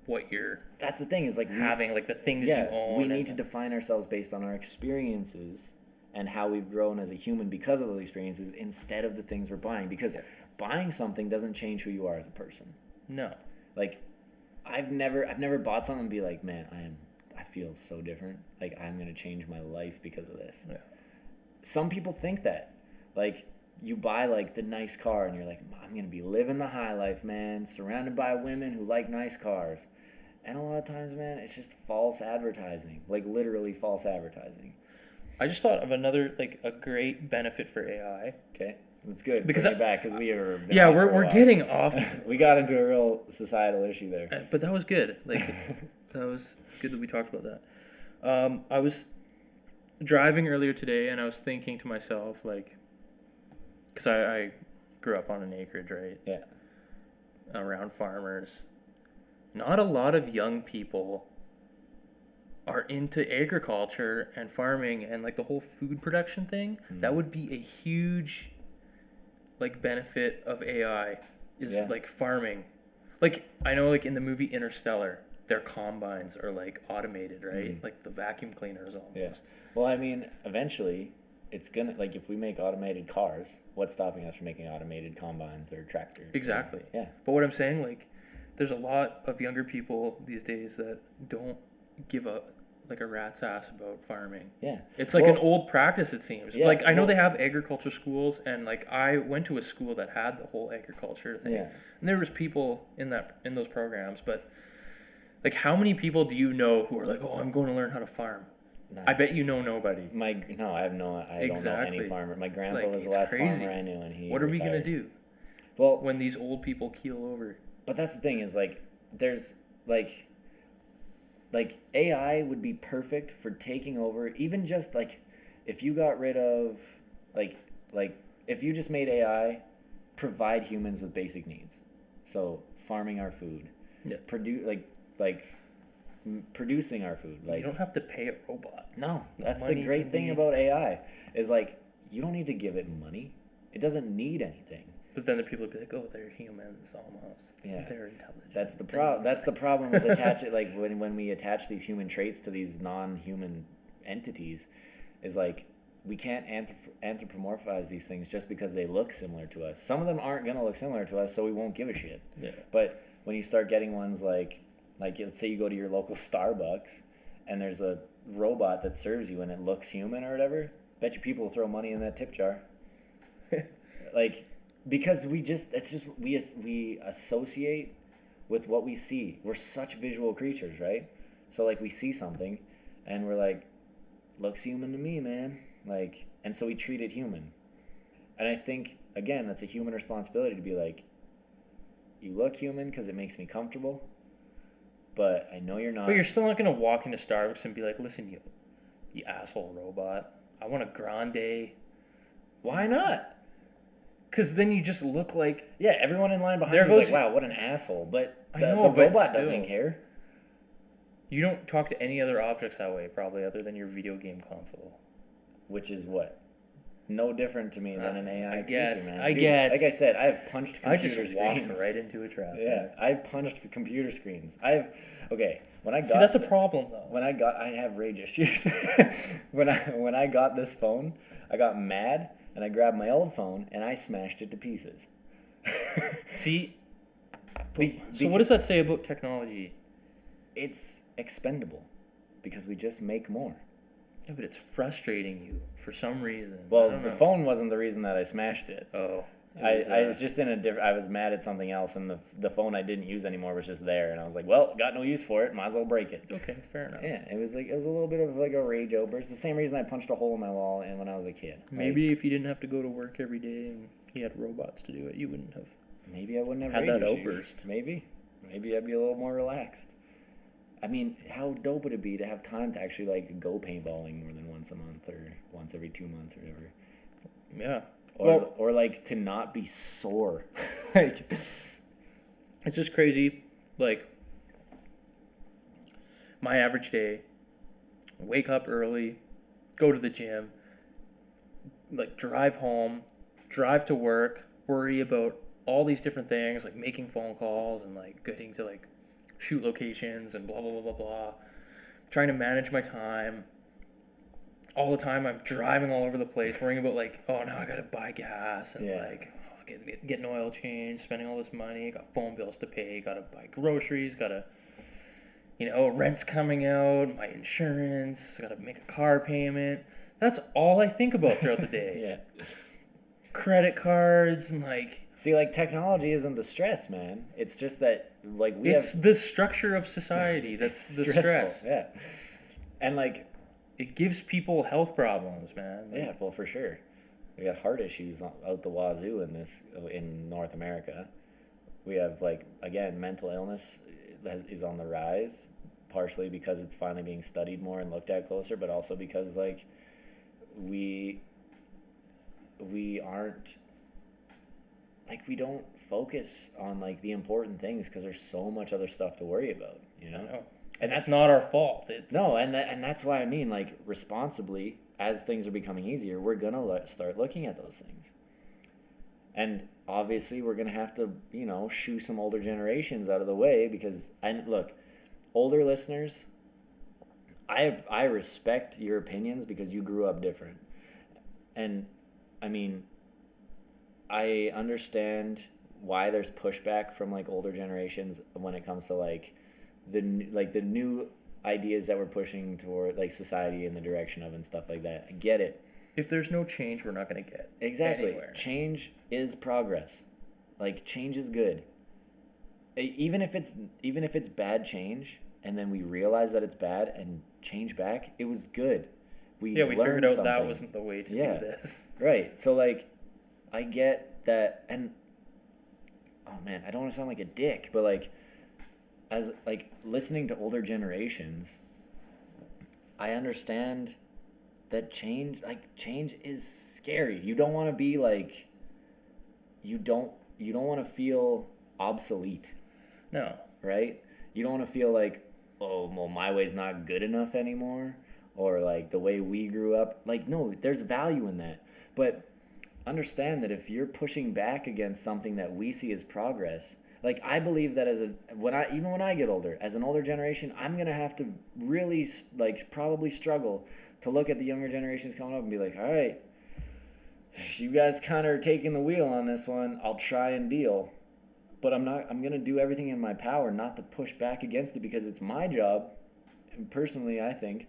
what you're. That's the thing is like having like the things you own. We need to define ourselves based on our experiences and how we've grown as a human because of those experiences instead of the things we're buying. Because buying something doesn't change who you are as a person. No. Like, I've never bought something and be like, man, I feel so different. Like, I'm gonna change my life because of this. Yeah. Some people think that, like. You buy like the nice car and you're like, I'm going to be living the high life, man, surrounded by women who like nice cars. And a lot of times, man, it's just false advertising, like literally false advertising. I just thought of another, like a great benefit for AI. Okay. That's good. Because bring it back because we are. Yeah, we're getting off. We got into a real societal issue there. But that was good. Like, that was good that we talked about that. I was driving earlier today and I was thinking to myself, like, because I grew up on an acreage, right? Yeah. Around farmers. Not a lot of young people are into agriculture and farming and like the whole food production thing. Mm. That would be a huge like benefit of AI is like farming. Like, I know like in the movie Interstellar, their combines are like automated, right? Like the vacuum cleaners almost. Yeah. Well, I mean, eventually it's gonna, like, if we make automated cars, what's stopping us from making automated combines or tractors? Exactly. Yeah. But what I'm saying, like, there's a lot of younger people these days that don't give a rat's ass about farming. Yeah. It's like an old practice, it seems. Yeah, like, I know they have agriculture schools, and like I went to a school that had the whole agriculture thing. Yeah. And there was people in those programs, but like, how many people do you know who are like, oh, I'm going to learn how to farm? No. I bet you know nobody. I don't know any farmer. My grandpa was the last farmer I knew, and he What are we retired. gonna do? Well, when these old people keel over. but that's the thing is like there's like AI would be perfect for taking over, even just like if you got rid of like if you just made AI provide humans with basic needs. So farming our food. Yeah. Producing our food. Like you don't have to pay a robot. no, that's the Money great can thing be- about AI is like you don't need to give it money. It doesn't need anything. But then the people would be like, "Oh, they're humans almost. Yeah. They're intelligent." That's the problem with attaching like when we attach these human traits to these non-human entities, is like we can't anthropomorphize these things just because they look similar to us. Some of them aren't gonna look similar to us, so we won't give a shit. Yeah. But when you start getting ones like let's say you go to your local Starbucks and there's a robot that serves you and it looks human or whatever, bet you people will throw money in that tip jar. Like. Because we associate with what we see. We're such visual creatures, right? So like we see something and we're like, looks human to me, man. Like, and so we treat it human. And I think, again, that's a human responsibility to be like, you look human because it makes me comfortable, but I know you're not. But you're still not going to walk into Starbucks and be like, "Listen, you asshole robot. I want a grande." Why not? Because then you just look like... Yeah, everyone in line behind There you is goes- like, wow, what an asshole. But I the know, but robot still. doesn't care. You don't talk to any other objects that way, probably, other than your video game console. Which is what? No different to me than an AI I guess. creature, man. I Dude, guess. Like I said, I've punched I computer just walked screens. right into a trap. Yeah, I've punched computer screens. When I got... See, that's a problem, though. I have rage issues. when I got this phone, I got mad and I grabbed my old phone and I smashed it to pieces. See? So what does that say about technology? It's expendable because we just make more. Yeah, but it's frustrating you for some reason. Well, I don't the know. phone wasn't the reason that I smashed it. Oh. I was just in a different... I was mad at something else, and the phone I didn't use anymore was just there, and I was like, well, got no use for it, might as well break it. Okay, fair enough. Yeah, it was a little bit of like a rage outburst. The same reason I punched a hole in my wall and when I was a kid. Maybe if you didn't have to go to work every day and you had robots to do it, you wouldn't have. Maybe I wouldn't have Had rage that issues. outburst. Maybe I'd be a little more relaxed. I mean, how dope would it be to have time to actually like go paintballing more than once a month or once every 2 months or whatever? Yeah. Or like to not be sore. Like, It's just crazy. Like, my average day, wake up early, go to the gym, like drive home, drive to work, worry about all these different things, like making phone calls and like getting to like shoot locations and blah, blah, blah, blah, blah. Trying to manage my time. All the time I'm driving all over the place, worrying about like, oh, now I gotta buy gas and like get an oil change, spending all this money, got phone bills to pay, gotta buy groceries, gotta, rent's coming out, my insurance, gotta make a car payment. That's all I think about throughout the day. yeah. Credit cards and like... See, like technology isn't the stress, man. It's just that like It's the structure of society that's the stressful, stress. Yeah. And like... It gives people health problems, man. Yeah, well, for sure. We got heart issues out the wazoo in North America. We have, like, again, mental illness is on the rise, partially because it's finally being studied more and looked at closer, but also because, like, we aren't, like, we don't focus on, like, the important things because there's so much other stuff to worry about, you know? I know. And that's not our fault. It's... No, and that's why I mean, like, responsibly, as things are becoming easier, we're going to start looking at those things. And obviously, we're going to have to, shoo some older generations out of the way because, and look, older listeners, I respect your opinions because you grew up different. And, I mean, I understand why there's pushback from, like, older generations when it comes to, like, the new ideas that we're pushing toward like society in the direction of and stuff like that. I get it. If there's no change, we're not going to get anywhere. Change is progress. Like change is good. Even if it's bad change and then we realize that it's bad and change back, it was good. We figured out something. that wasn't the way to do this. Right. So like I get that, and oh man, I don't want to sound like a dick, but like, as like listening to older generations, I understand that change is scary. You don't want to be like, you don't want to feel obsolete. No. Right? You don't want to feel like, oh, well, my way's not good enough anymore, or like the way we grew up. Like, no, there's value in that. But understand that if you're pushing back against something that we see as progress, like I believe that even when I get older, as an older generation, I'm gonna have to really like probably struggle to look at the younger generations coming up and be like, all right, you guys kind of are taking the wheel on this one. I'll try and deal. But I'm going to do everything in my power not to push back against it, because it's my job, and personally, I think,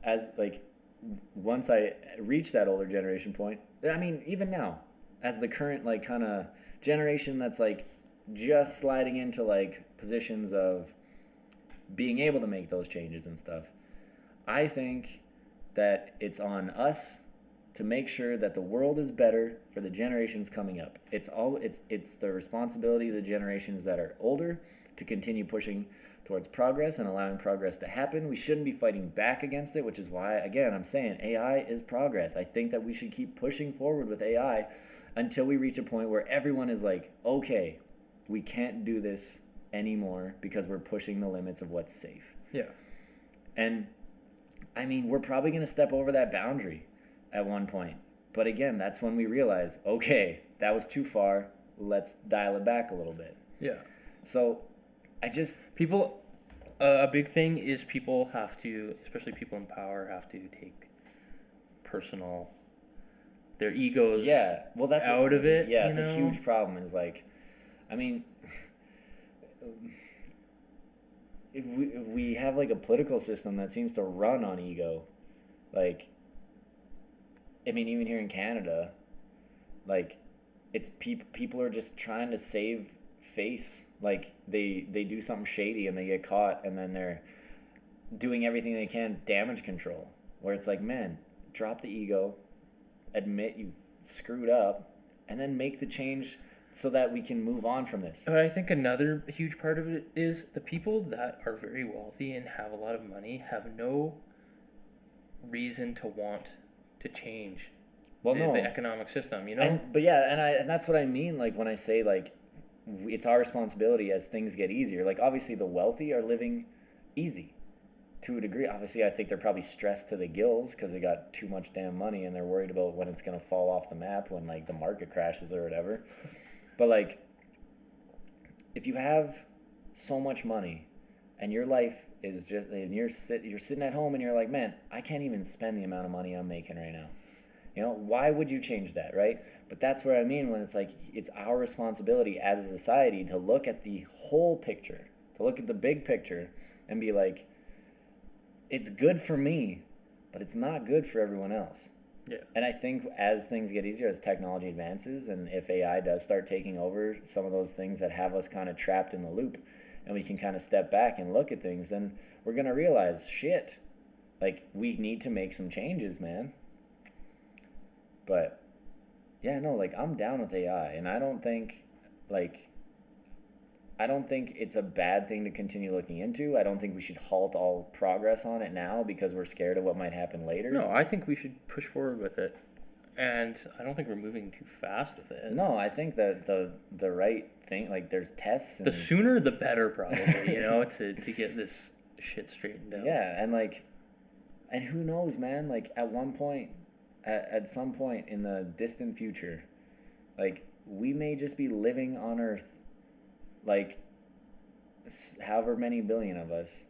as like once I reach that older generation point, I mean, even now, as the current like kind of generation that's like just sliding into like positions of being able to make those changes and stuff, I think that it's on us to make sure that the world is better for the generations coming up. It's the responsibility of the generations that are older to continue pushing towards progress and allowing progress to happen. We shouldn't be fighting back against it, which is why, again, I'm saying AI is progress. I think that we should keep pushing forward with AI until we reach a point where everyone is like, okay, we can't do this anymore because we're pushing the limits of what's safe. Yeah. And I mean, we're probably going to step over that boundary at one point. But again, that's when we realize, okay, that was too far. Let's dial it back a little bit. Yeah. So people, a big thing is people have to, especially people in power, have to take their egos that's out of it. Yeah, it's a huge problem. Is like, I mean, if we have like a political system that seems to run on ego, like, I mean, even here in Canada, like, it's people are just trying to save face. Like, they do something shady and they get caught, and then they're doing everything they can, damage control. Where it's like, man, drop the ego, admit you screwed up, and then make the change so that we can move on from this. But I think another huge part of it is the people that are very wealthy and have a lot of money have no reason to want to change the economic system, you know? And that's what I mean, like, when I say, like, it's our responsibility as things get easier. Like, obviously the wealthy are living easy to a degree. Obviously, I think they're probably stressed to the gills because they got too much damn money and they're worried about when it's going to fall off the map when, like, the market crashes or whatever. But, like, if you have so much money and your life is just, and you're sitting at home and you're like, man, I can't even spend the amount of money I'm making right now. You know, why would you change that, right? But that's what I mean when it's like, it's our responsibility as a society to look at the whole picture, to look at the big picture and be like, it's good for me, but it's not good for everyone else. Yeah. And I think as things get easier, as technology advances, and if AI does start taking over some of those things that have us kind of trapped in the loop, and we can kind of step back and look at things, then we're going to realize, shit, like, we need to make some changes, man. But yeah, no, like, I'm down with AI, and I don't think it's a bad thing to continue looking into. I don't think we should halt all progress on it now because we're scared of what might happen later. No, I think we should push forward with it. And I don't think we're moving too fast with it. No, I think that the right thing, like, there's tests. The sooner the better, probably, you know, to get this shit straightened out. Yeah, and who knows, man, like, at some point in the distant future, like, we may just be living on Earth, like, however many billion of us,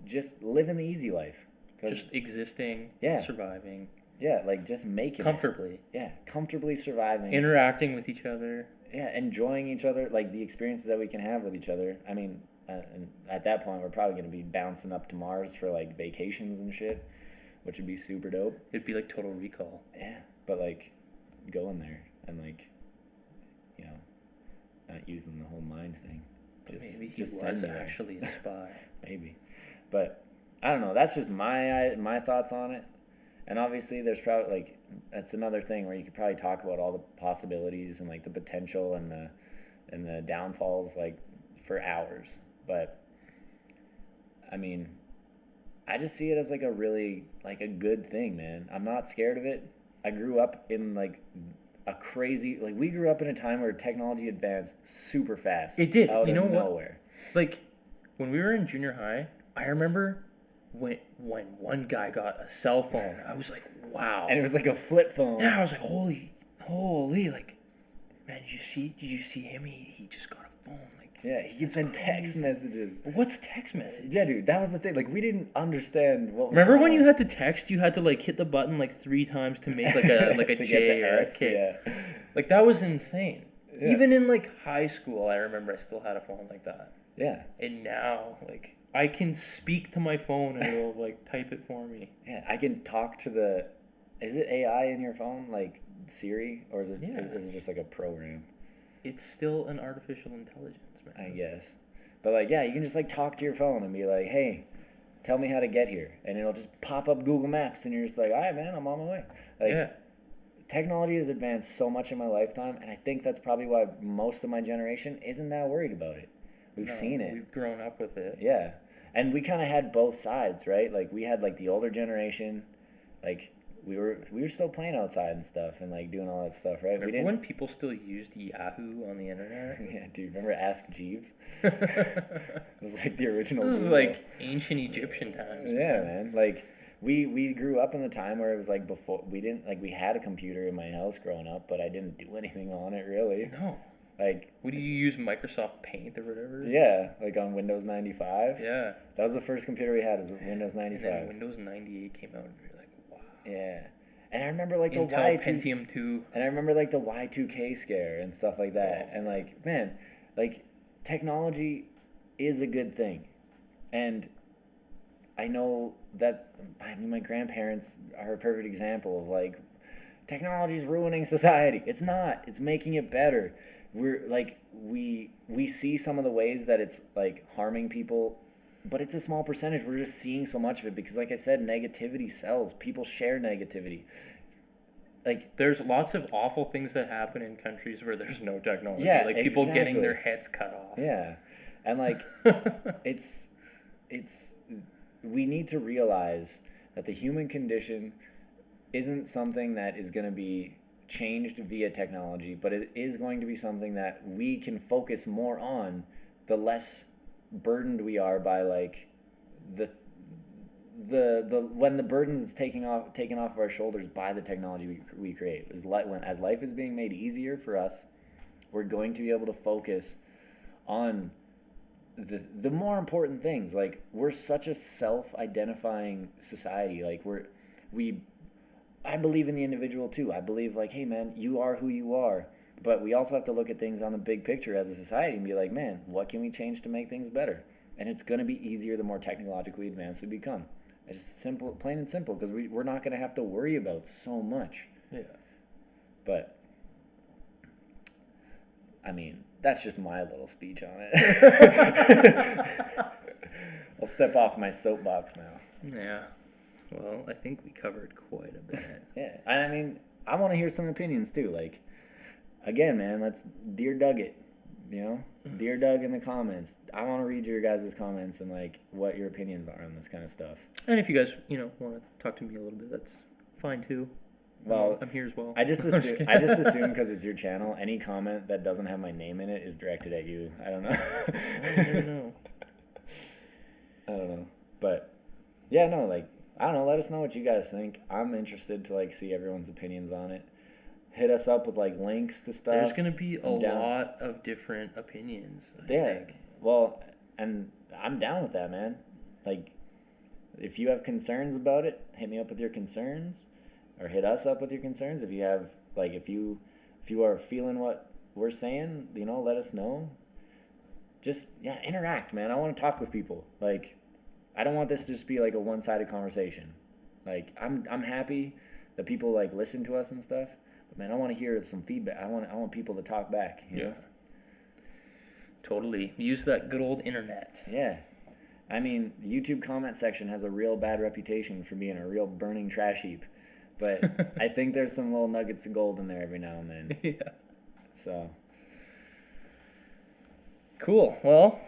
just living the easy life. Just existing, surviving. Yeah, like, just making comfortably. It. Yeah, comfortably surviving. Interacting with each other. Yeah, enjoying each other, like, the experiences that we can have with each other. I mean, and at that point, we're probably going to be bouncing up to Mars for, like, vacations and shit, which would be super dope. It'd be like Total Recall. Yeah, but, like, going there and, like, you know, not using the whole mind thing. Maybe he was actually a spy. Maybe. But, I don't know. That's just my thoughts on it. And obviously there's probably, like, that's another thing where you could probably talk about all the possibilities and, like, the potential and and the downfalls like for hours. But I mean, I just see it as like a really like a good thing, man. I'm not scared of it. I grew up in like a crazy, like we grew up in a time where technology advanced super fast. It did. Out You know of what? nowhere. Like, when we were in junior high, I remember when one guy got a cell phone. I was like, wow. And it was like a flip phone. Yeah, I was like, holy, like, man, did you see him? He just got a phone. Like, Yeah, he can send text messages. what's text message? Yeah, dude, that was the thing. Like, we didn't understand what was Remember going when on. you had to text? You had to like hit the button like 3 times to make like a like a to J get the or a S, K. yeah. Like that was insane. Yeah. Even in like high school, I remember I still had a phone like that. Yeah. And now, like, I can speak to my phone and it'll like type it for me. Yeah, I can talk to the... Is it AI in your phone, like Siri? Or is it, Yeah. is it just like a program? It's still an artificial intelligence, man. I guess. But like, yeah, you can just like talk to your phone and be like, hey, tell me how to get here. And it'll just pop up Google Maps and you're just like, all right, man, I'm on my way. Like, Yeah. technology has advanced so much in my lifetime, and I think that's probably why most of my generation isn't that worried about it. We've seen it. We've grown up with it. Yeah. And we kind of had both sides, right? Like, we had like the older generation, like we were still playing outside and stuff and like doing all that stuff, right? Remember when people still used Yahoo on the internet? Yeah, dude, remember Ask Jeeves? It was like the original This is Google. like ancient Egyptian times. Yeah, man. Like we grew up in the time where it was like before we didn't like we had a computer in my house growing up, but I didn't do anything on it really. No. Like, What do you use, Microsoft Paint or whatever? yeah, like on Windows 95. Yeah. That was the first computer we had, was Windows And 95. then Windows 98 came out and we were like, wow. Yeah. And I remember like the Intel Y2, Pentium 2. and I remember like the Y2K scare and stuff like that. Oh. And like, man, like technology is a good thing. And I know that, I mean, my grandparents are a perfect example of like, technology's ruining society. It's not. It's making it better. We're like, we see some of the ways that it's like harming people, but it's a small percentage. We're just seeing so much of it because, like I said, negativity sells. People share negativity. Like, There's lots of awful things that happen in countries where there's no technology. Yeah, like people getting exactly. their heads cut off. yeah, and like, it's we need to realize that the human condition isn't something that is going to be changed via technology, but it is going to be something that we can focus more on, the less burdened we are by like the when the burdens is taken off of our shoulders by the technology we create. As life is being made easier for us, we're going to be able to focus on the more important things. Like, we're such a self-identifying society. Like, I believe in the individual too. I believe like, hey man, you are who you are. But we also have to look at things on the big picture as a society and be like, man, what can we change to make things better? And it's going to be easier the more technologically advanced we become. It's just simple, plain and simple, because we're not going to have to worry about so much. Yeah. But, I mean, that's just my little speech on it. I'll step off my soapbox now. Yeah. Well, I think we covered quite a bit. Yeah, I mean, I want to hear some opinions too. Like, again, man, let's Dear Doug it, you know? Dear Doug in the comments. I want to read your guys' comments and like what your opinions are on this kind of stuff. And if you guys, want to talk to me a little bit, that's fine too. Well, I'm here as well. I just assume because it's your channel, any comment that doesn't have my name in it is directed at you. I don't know. I never know. I don't know, but yeah, no, like, I don't know. Let us know what you guys think. I'm interested to like see everyone's opinions on it. Hit us up with like links to stuff. There's gonna be a I'm down. lot of different opinions. I Yeah. think. Well, and I'm down with that, man. Like, if you have concerns about it, hit me up with your concerns, or hit us up with your concerns. If you have like, if you are feeling what we're saying, let us know. Just interact, man. I want to talk with people. Like, I don't want this to just be like a one-sided conversation. Like, I'm happy that people like listen to us and stuff. But man, I want to hear some feedback. I want people to talk back. You know? Totally. Use that good old internet. Yeah. I mean, the YouTube comment section has a real bad reputation for being a real burning trash heap. But I think there's some little nuggets of gold in there every now and then. Yeah. So, Cool. Well,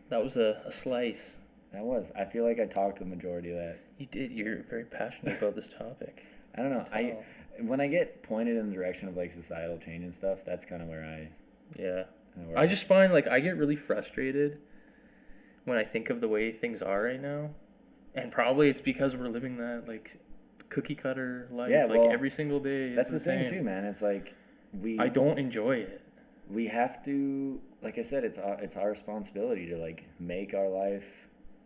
that was a slice. That was. I feel like I talked the majority of that. You did. You're very passionate about this topic. I don't know. When I get pointed in the direction of like societal change and stuff, that's kind of where I just find like I get really frustrated when I think of the way things are right now, and probably it's because we're living that like cookie cutter life, like every single day. That's the thing too, man. It's like I don't enjoy it. We have to, like I said, it's our responsibility to like make our life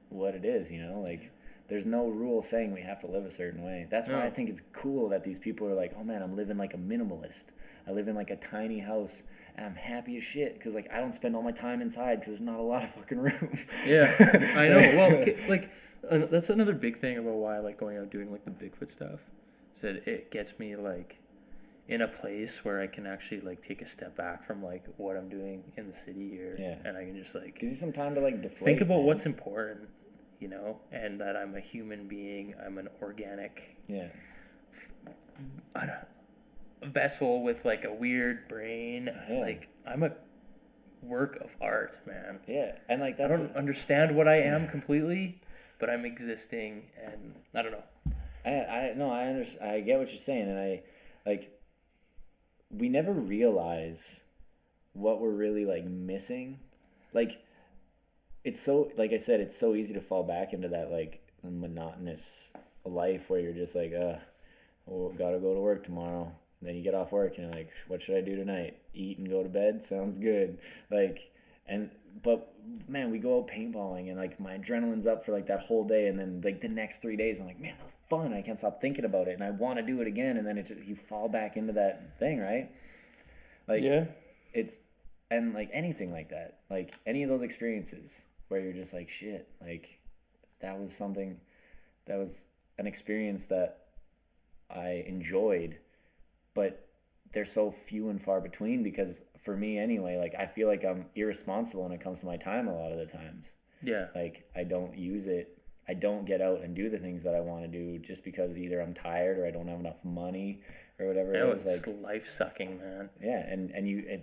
what it is, you know, like there's no rule saying we have to live a certain way. That's why I think it's cool that these people are like, oh man, I'm living like a minimalist. I live in like a tiny house and I'm happy as shit because like I don't spend all my time inside because there's not a lot of fucking room. Yeah, I know. Well, like that's another big thing about why I like going out doing like the Bigfoot stuff. Is that it gets me like in a place where I can actually like take a step back from like what I'm doing in the city here. Yeah. And I can just like gives you some time to like deflate. Think about what's important, you know, and that I'm a human being. I'm an organic. Yeah. Vessel with like a weird brain. Yeah. Like I'm a work of art, man. Yeah. And like that's I don't understand what I am completely, but I'm existing, and I don't know. I understand. I get what you're saying, and I like. We never realize what we're really like missing. Like it's so, like I said, it's so easy to fall back into that like monotonous life where you're just like, gotta go to work tomorrow. And then you get off work and you're like, what should I do tonight? Eat and go to bed? Sounds good. Like, but man, we go out paintballing and like my adrenaline's up for like that whole day, and then like the next 3 days I'm like, man, that was fun. I can't stop thinking about it and I want to do it again, and then you fall back into that thing, right? Like it's, and like anything like that, like any of those experiences where you're just like, shit, like that was an experience that I enjoyed, but they're so few and far between because for me anyway, like I feel like I'm irresponsible when it comes to my time a lot of the times. Yeah. Like I don't use it. I don't get out and do the things that I want to do just because either I'm tired or I don't have enough money or whatever it is. It's like life sucking, man. Yeah, and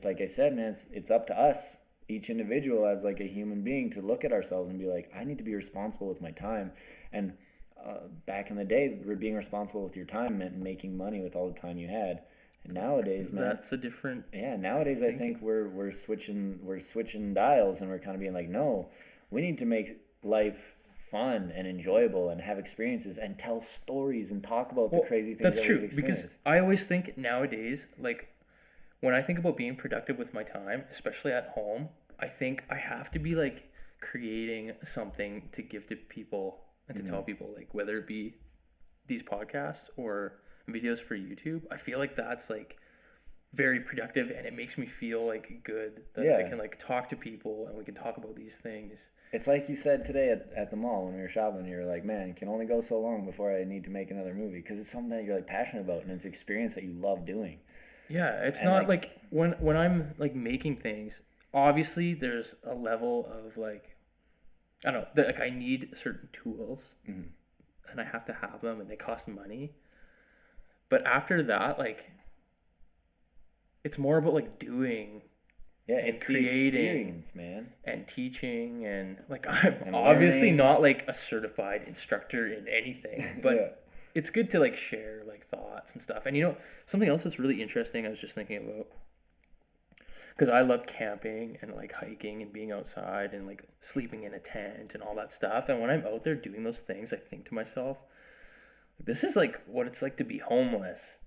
like I said, man, it's up to us, each individual as like a human being, to look at ourselves and be like, I need to be responsible with my time. And back in the day, being responsible with your time meant making money with all the time you had. And nowadays, man, that's a different. Yeah, nowadays I think we're switching dials, and we're kind of being like, no, we need to make life fun and enjoyable and have experiences and tell stories and talk about the crazy things that's that true, we've experienced. because I always think nowadays, like when I think about being productive with my time, especially at home, I think I have to be like creating something to give to people and to tell people, like whether it be these podcasts or videos for YouTube. I feel like that's like very productive, and it makes me feel like good that I can like talk to people and we can talk about these things. It's like you said today at the mall when we were shopping, you were like, man, it can only go so long before I need to make another movie, because it's something that you're like passionate about and it's an experience that you love doing. Yeah, it's not like when I'm like making things, obviously there's a level of like, I don't know, like I need certain tools and I have to have them and they cost money. But after that, like, it's more about like doing, it's creating, the experience, man, and teaching, and like I'm obviously not like a certified instructor in anything, but it's good to like share like thoughts and stuff. And you know, something else that's really interesting, I was just thinking about, because I love camping and like hiking and being outside and like sleeping in a tent and all that stuff. And when I'm out there doing those things, I think to myself, this is like what it's like to be homeless.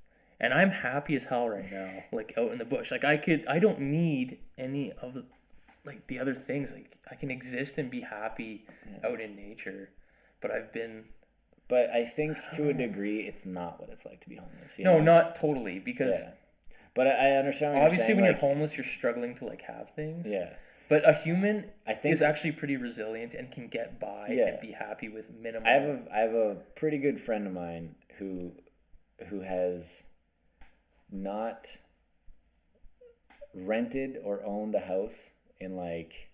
And I'm happy as hell right now, like out in the bush. Like I don't need any of the, like the other things. Like I can exist and be happy out in nature. But I think to a degree, it's not what it's like to be homeless. No, not totally, because. Yeah. But I understand what obviously you're saying. When you're homeless, you're struggling to like have things. Yeah. But a human, I think, is actually pretty resilient and can get by and be happy with minimal. I have a pretty good friend of mine who has not rented or owned a house in like,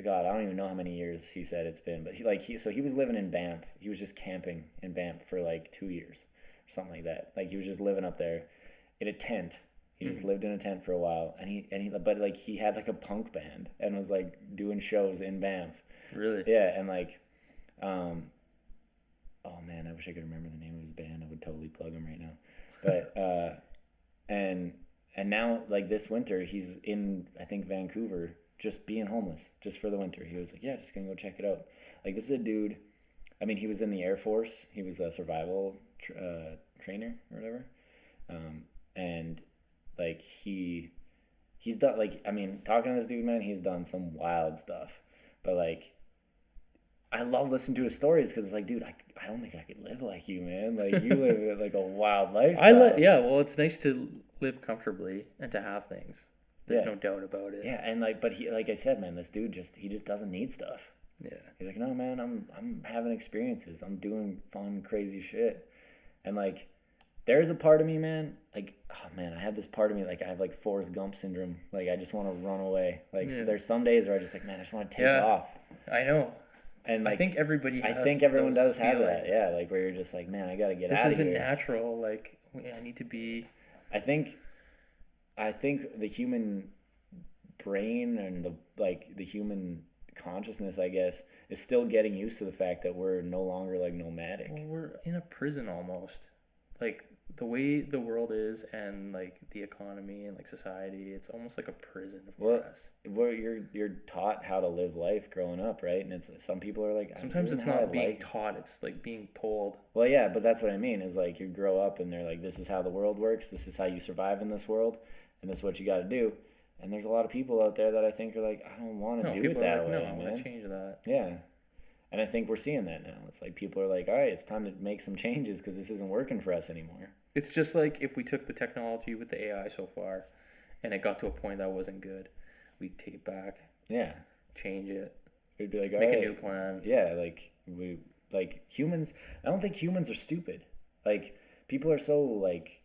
God, I don't even know how many years he said it's been, but he was living in Banff. He was just camping in Banff for like 2 years or something like that. Like he was just living up there in a tent He just lived in a tent for a while, but like he had like a punk band and was like doing shows in Banff. Really? Yeah, and like, oh man, I wish I could remember the name of his band. I would totally plug him right now. But and now like this winter he's in, I think, Vancouver, just being homeless just for the winter. He was like, yeah, just gonna go check it out. Like, this is a dude. I mean, he was in the Air Force. He was a survival trainer or whatever, and like he's done, like, I mean, talking to this dude, man, he's done some wild stuff. But like, I love listening to his stories because it's like, dude, I don't think I could live like you, man. Like, you live like a wild lifestyle. Yeah, well, it's nice to live comfortably and to have things. There's no doubt about it. Yeah, and like, but he, like I said, man, this dude just doesn't need stuff. Yeah. He's like, no, man, I'm having experiences. I'm doing fun, crazy shit. And like, there's a part of me, man, like, oh man, I have this part of me, like, I have like Forrest Gump syndrome. Like, I just want to run away. Like, so there's some days where I just like, man, I just want to take off. I know. And like, I think everybody has everyone does have feelings. that. Yeah, like, where you're just like, man, I got to get out of here. This isn't natural. Like, I need to be. I think the human brain and the human consciousness, I guess, is still getting used to the fact that we're no longer like nomadic. Well, we're in a prison almost. Like, the way the world is and like the economy and like society, it's almost like a prison for us. Well, you're taught how to live life growing up, right? And it's, some people are like, sometimes it's not being taught, it's like being told. Well, yeah, but that's what I mean, is like, you grow up and they're like, this is how the world works, this is how you survive in this world, and this is what you got to do. And there's a lot of people out there that I think are like, I don't want to do it that way, man. I want to change that. Yeah. And I think we're seeing that now. It's like, people are like, all right, it's time to make some changes because this isn't working for us anymore. It's just like if we took the technology with the AI so far and it got to a point that wasn't good, we'd take it back. Yeah. Change it. We'd be like, make a new plan. Yeah, like humans, I don't think humans are stupid. Like, people are so like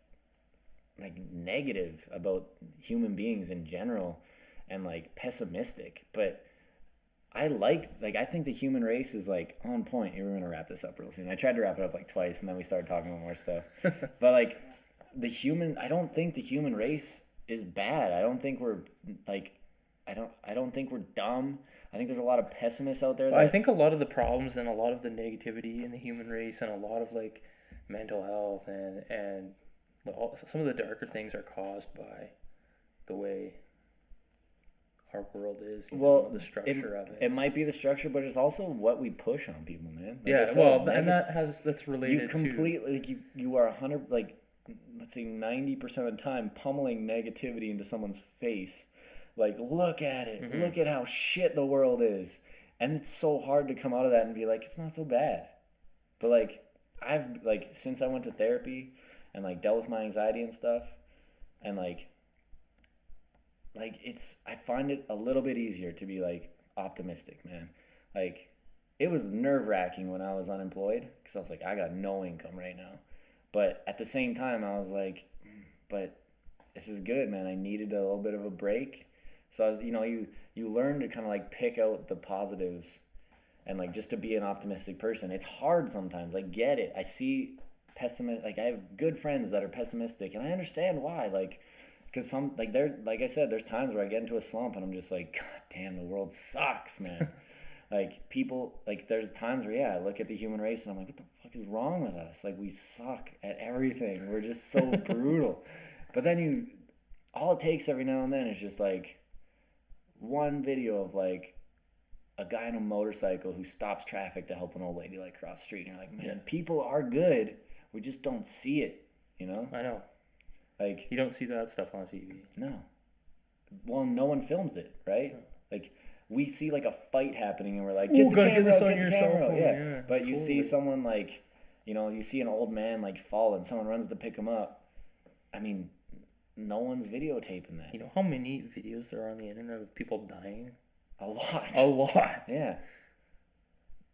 negative about human beings in general and like pessimistic, but I think the human race is like on point. Here, we're gonna wrap this up real soon. I tried to wrap it up like twice and then we started talking about more stuff. But like, I don't think the human race is bad. I don't think we're like, I don't think we're dumb. I think there's a lot of pessimists out there. I think a lot of the problems and a lot of the negativity in the human race and a lot of like mental health and some of the darker things are caused by the way our world is, the structure of it. It might be the structure, but it's also what we push on people, man. Like yeah, said, and that's related. You completely like you are 100, like, let's say 90% of the time pummeling negativity into someone's face. Like, look at it, look at how shit the world is, and it's so hard to come out of that and be like, it's not so bad. But like, I've like, since I went to therapy and like dealt with my anxiety and stuff, and like I find it a little bit easier to be like optimistic, man. Like, it was nerve-wracking when I was unemployed because I was like, I got no income right now. But at the same time, I was like, but this is good, man. I needed a little bit of a break. So I was, you learn to kind of like pick out the positives and like just to be an optimistic person. It's hard sometimes. I get it. I see like, I have good friends that are pessimistic and I understand why. Like, because like I said, there's times where I get into a slump and I'm just like, God damn, the world sucks, man. Like, people, like, there's times where, I look at the human race and I'm like, what the fuck is wrong with us? Like, we suck at everything. We're just so brutal. But then all it takes every now and then is just like one video of like a guy on a motorcycle who stops traffic to help an old lady like cross the street. And you're like, man, people are good. We just don't see it, I know. Like, you don't see that stuff on TV. No. Well, no one films it, right? Like, we see like a fight happening and we're like, get the camera out. Yeah. But you see someone like, you see an old man like fall and someone runs to pick him up. I mean, no one's videotaping that. You know how many videos there are on the internet of people dying? A lot. A lot. Yeah.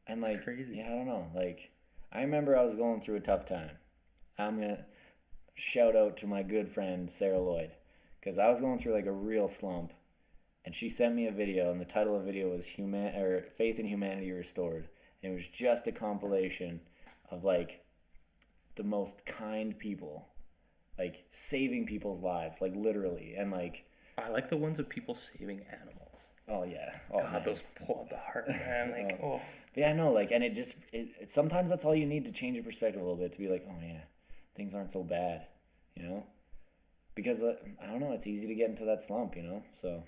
And like, it's crazy. Yeah, I don't know. Like, I remember I was going through a tough time. I'm going to shout out to my good friend Sarah Lloyd, because I was going through like a real slump, and she sent me a video, and the title of the video was Faith in Humanity Restored, and it was just a compilation of like the most kind people like saving people's lives, like literally, and like. I like the ones of people saving animals. Oh yeah. Oh God, those pull at the heart, man. Like, oh. Yeah, no, like, and it sometimes that's all you need to change your perspective a little bit, to be like, oh yeah, things aren't so bad, you know? Because, I don't know, it's easy to get into that slump, you know? So,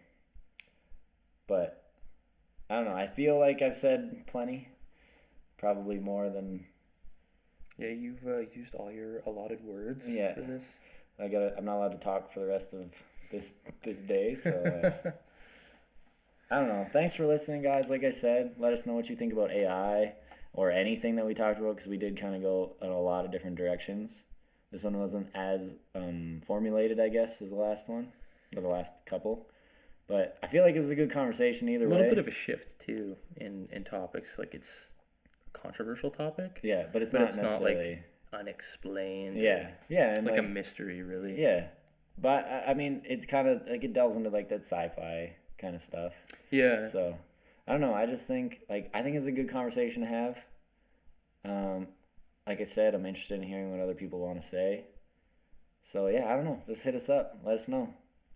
but, I don't know, I feel like I've said plenty, probably more than... Yeah, you've used all your allotted words for this. I'm not allowed to talk for the rest of this day, so... I don't know. Thanks for listening, guys. Like I said, let us know what you think about AI or anything that we talked about, because we did kind of go in a lot of different directions. This one wasn't as formulated, I guess, as the last one, or the last couple. But I feel like it was a good conversation either way. A little bit of a shift, too, in topics. Like, it's a controversial topic. Yeah, but it's not necessarily... like, unexplained. Yeah, and like a mystery, really. Yeah. But, I mean, it's kind of, like, it delves into, like, that sci-fi kind of stuff. Yeah. So, I don't know. I just think, like, I think it's a good conversation to have. Like I said, I'm interested in hearing what other people want to say. So, yeah, I don't know. Just hit us up. Let us know.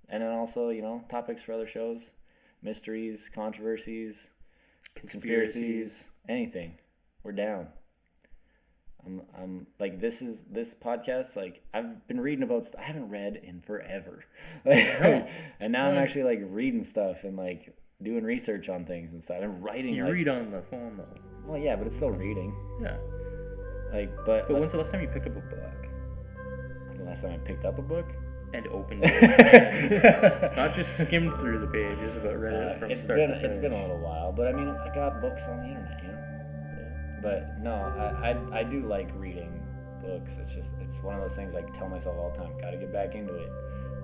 And then also, you know, topics for other shows. Mysteries, controversies, conspiracies, anything. We're down. I'm like, this podcast, like, I've been reading about stuff I haven't read in forever. And now I'm actually, like, reading stuff and, like, doing research on things and stuff and writing. You read on the phone, though. Well, yeah, but it's still reading. Yeah. Like, but when's the last time you picked up a book? The last time I picked up a book? And opened it. Not just skimmed through the pages, but read it from start to finish. It's been a little while, but I mean, I got books on the internet, you know? But no, I do like reading books. It's one of those things I tell myself all the time, gotta get back into it,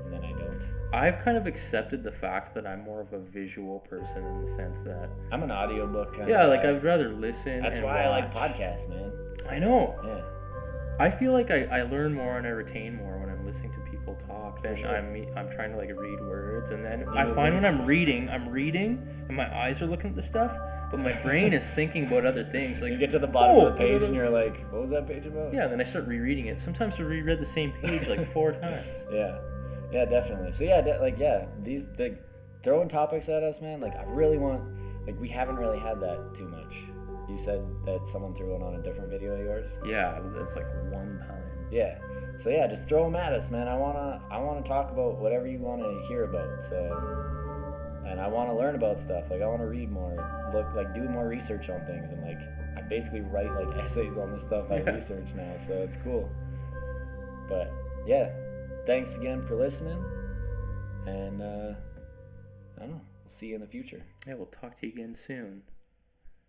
and then I don't. I've kind of accepted the fact that I'm more of a visual person, in the sense that I'm an audiobook kind of guy. Like, I'd rather listen. That's why I like podcasts, man. I know. Yeah. I feel like I learn more and I retain more when I'm listening to people talk than sure. I'm trying to, like, read words, and then I find when I'm reading and my eyes are looking at the stuff, but my brain is thinking about other things. Like, you get to the bottom of the page and you're like, what was that page about? Yeah, then I start rereading it. Sometimes I reread the same page like 4 times. Yeah, definitely. So yeah, these throwing topics at us, man. Like, I really want, like, we haven't really had that too much. You said that someone threw one on a different video of yours? Yeah, that's like one time. Yeah. So yeah, just throw them at us, man. I wanna talk about whatever you want to hear about. So, and I want to learn about stuff. Like, I want to read more, do more research on things, and, like, I basically write, like, essays on the stuff I research now. So it's cool. But yeah, thanks again for listening, and I don't know. We'll see you in the future. Yeah, we'll talk to you again soon.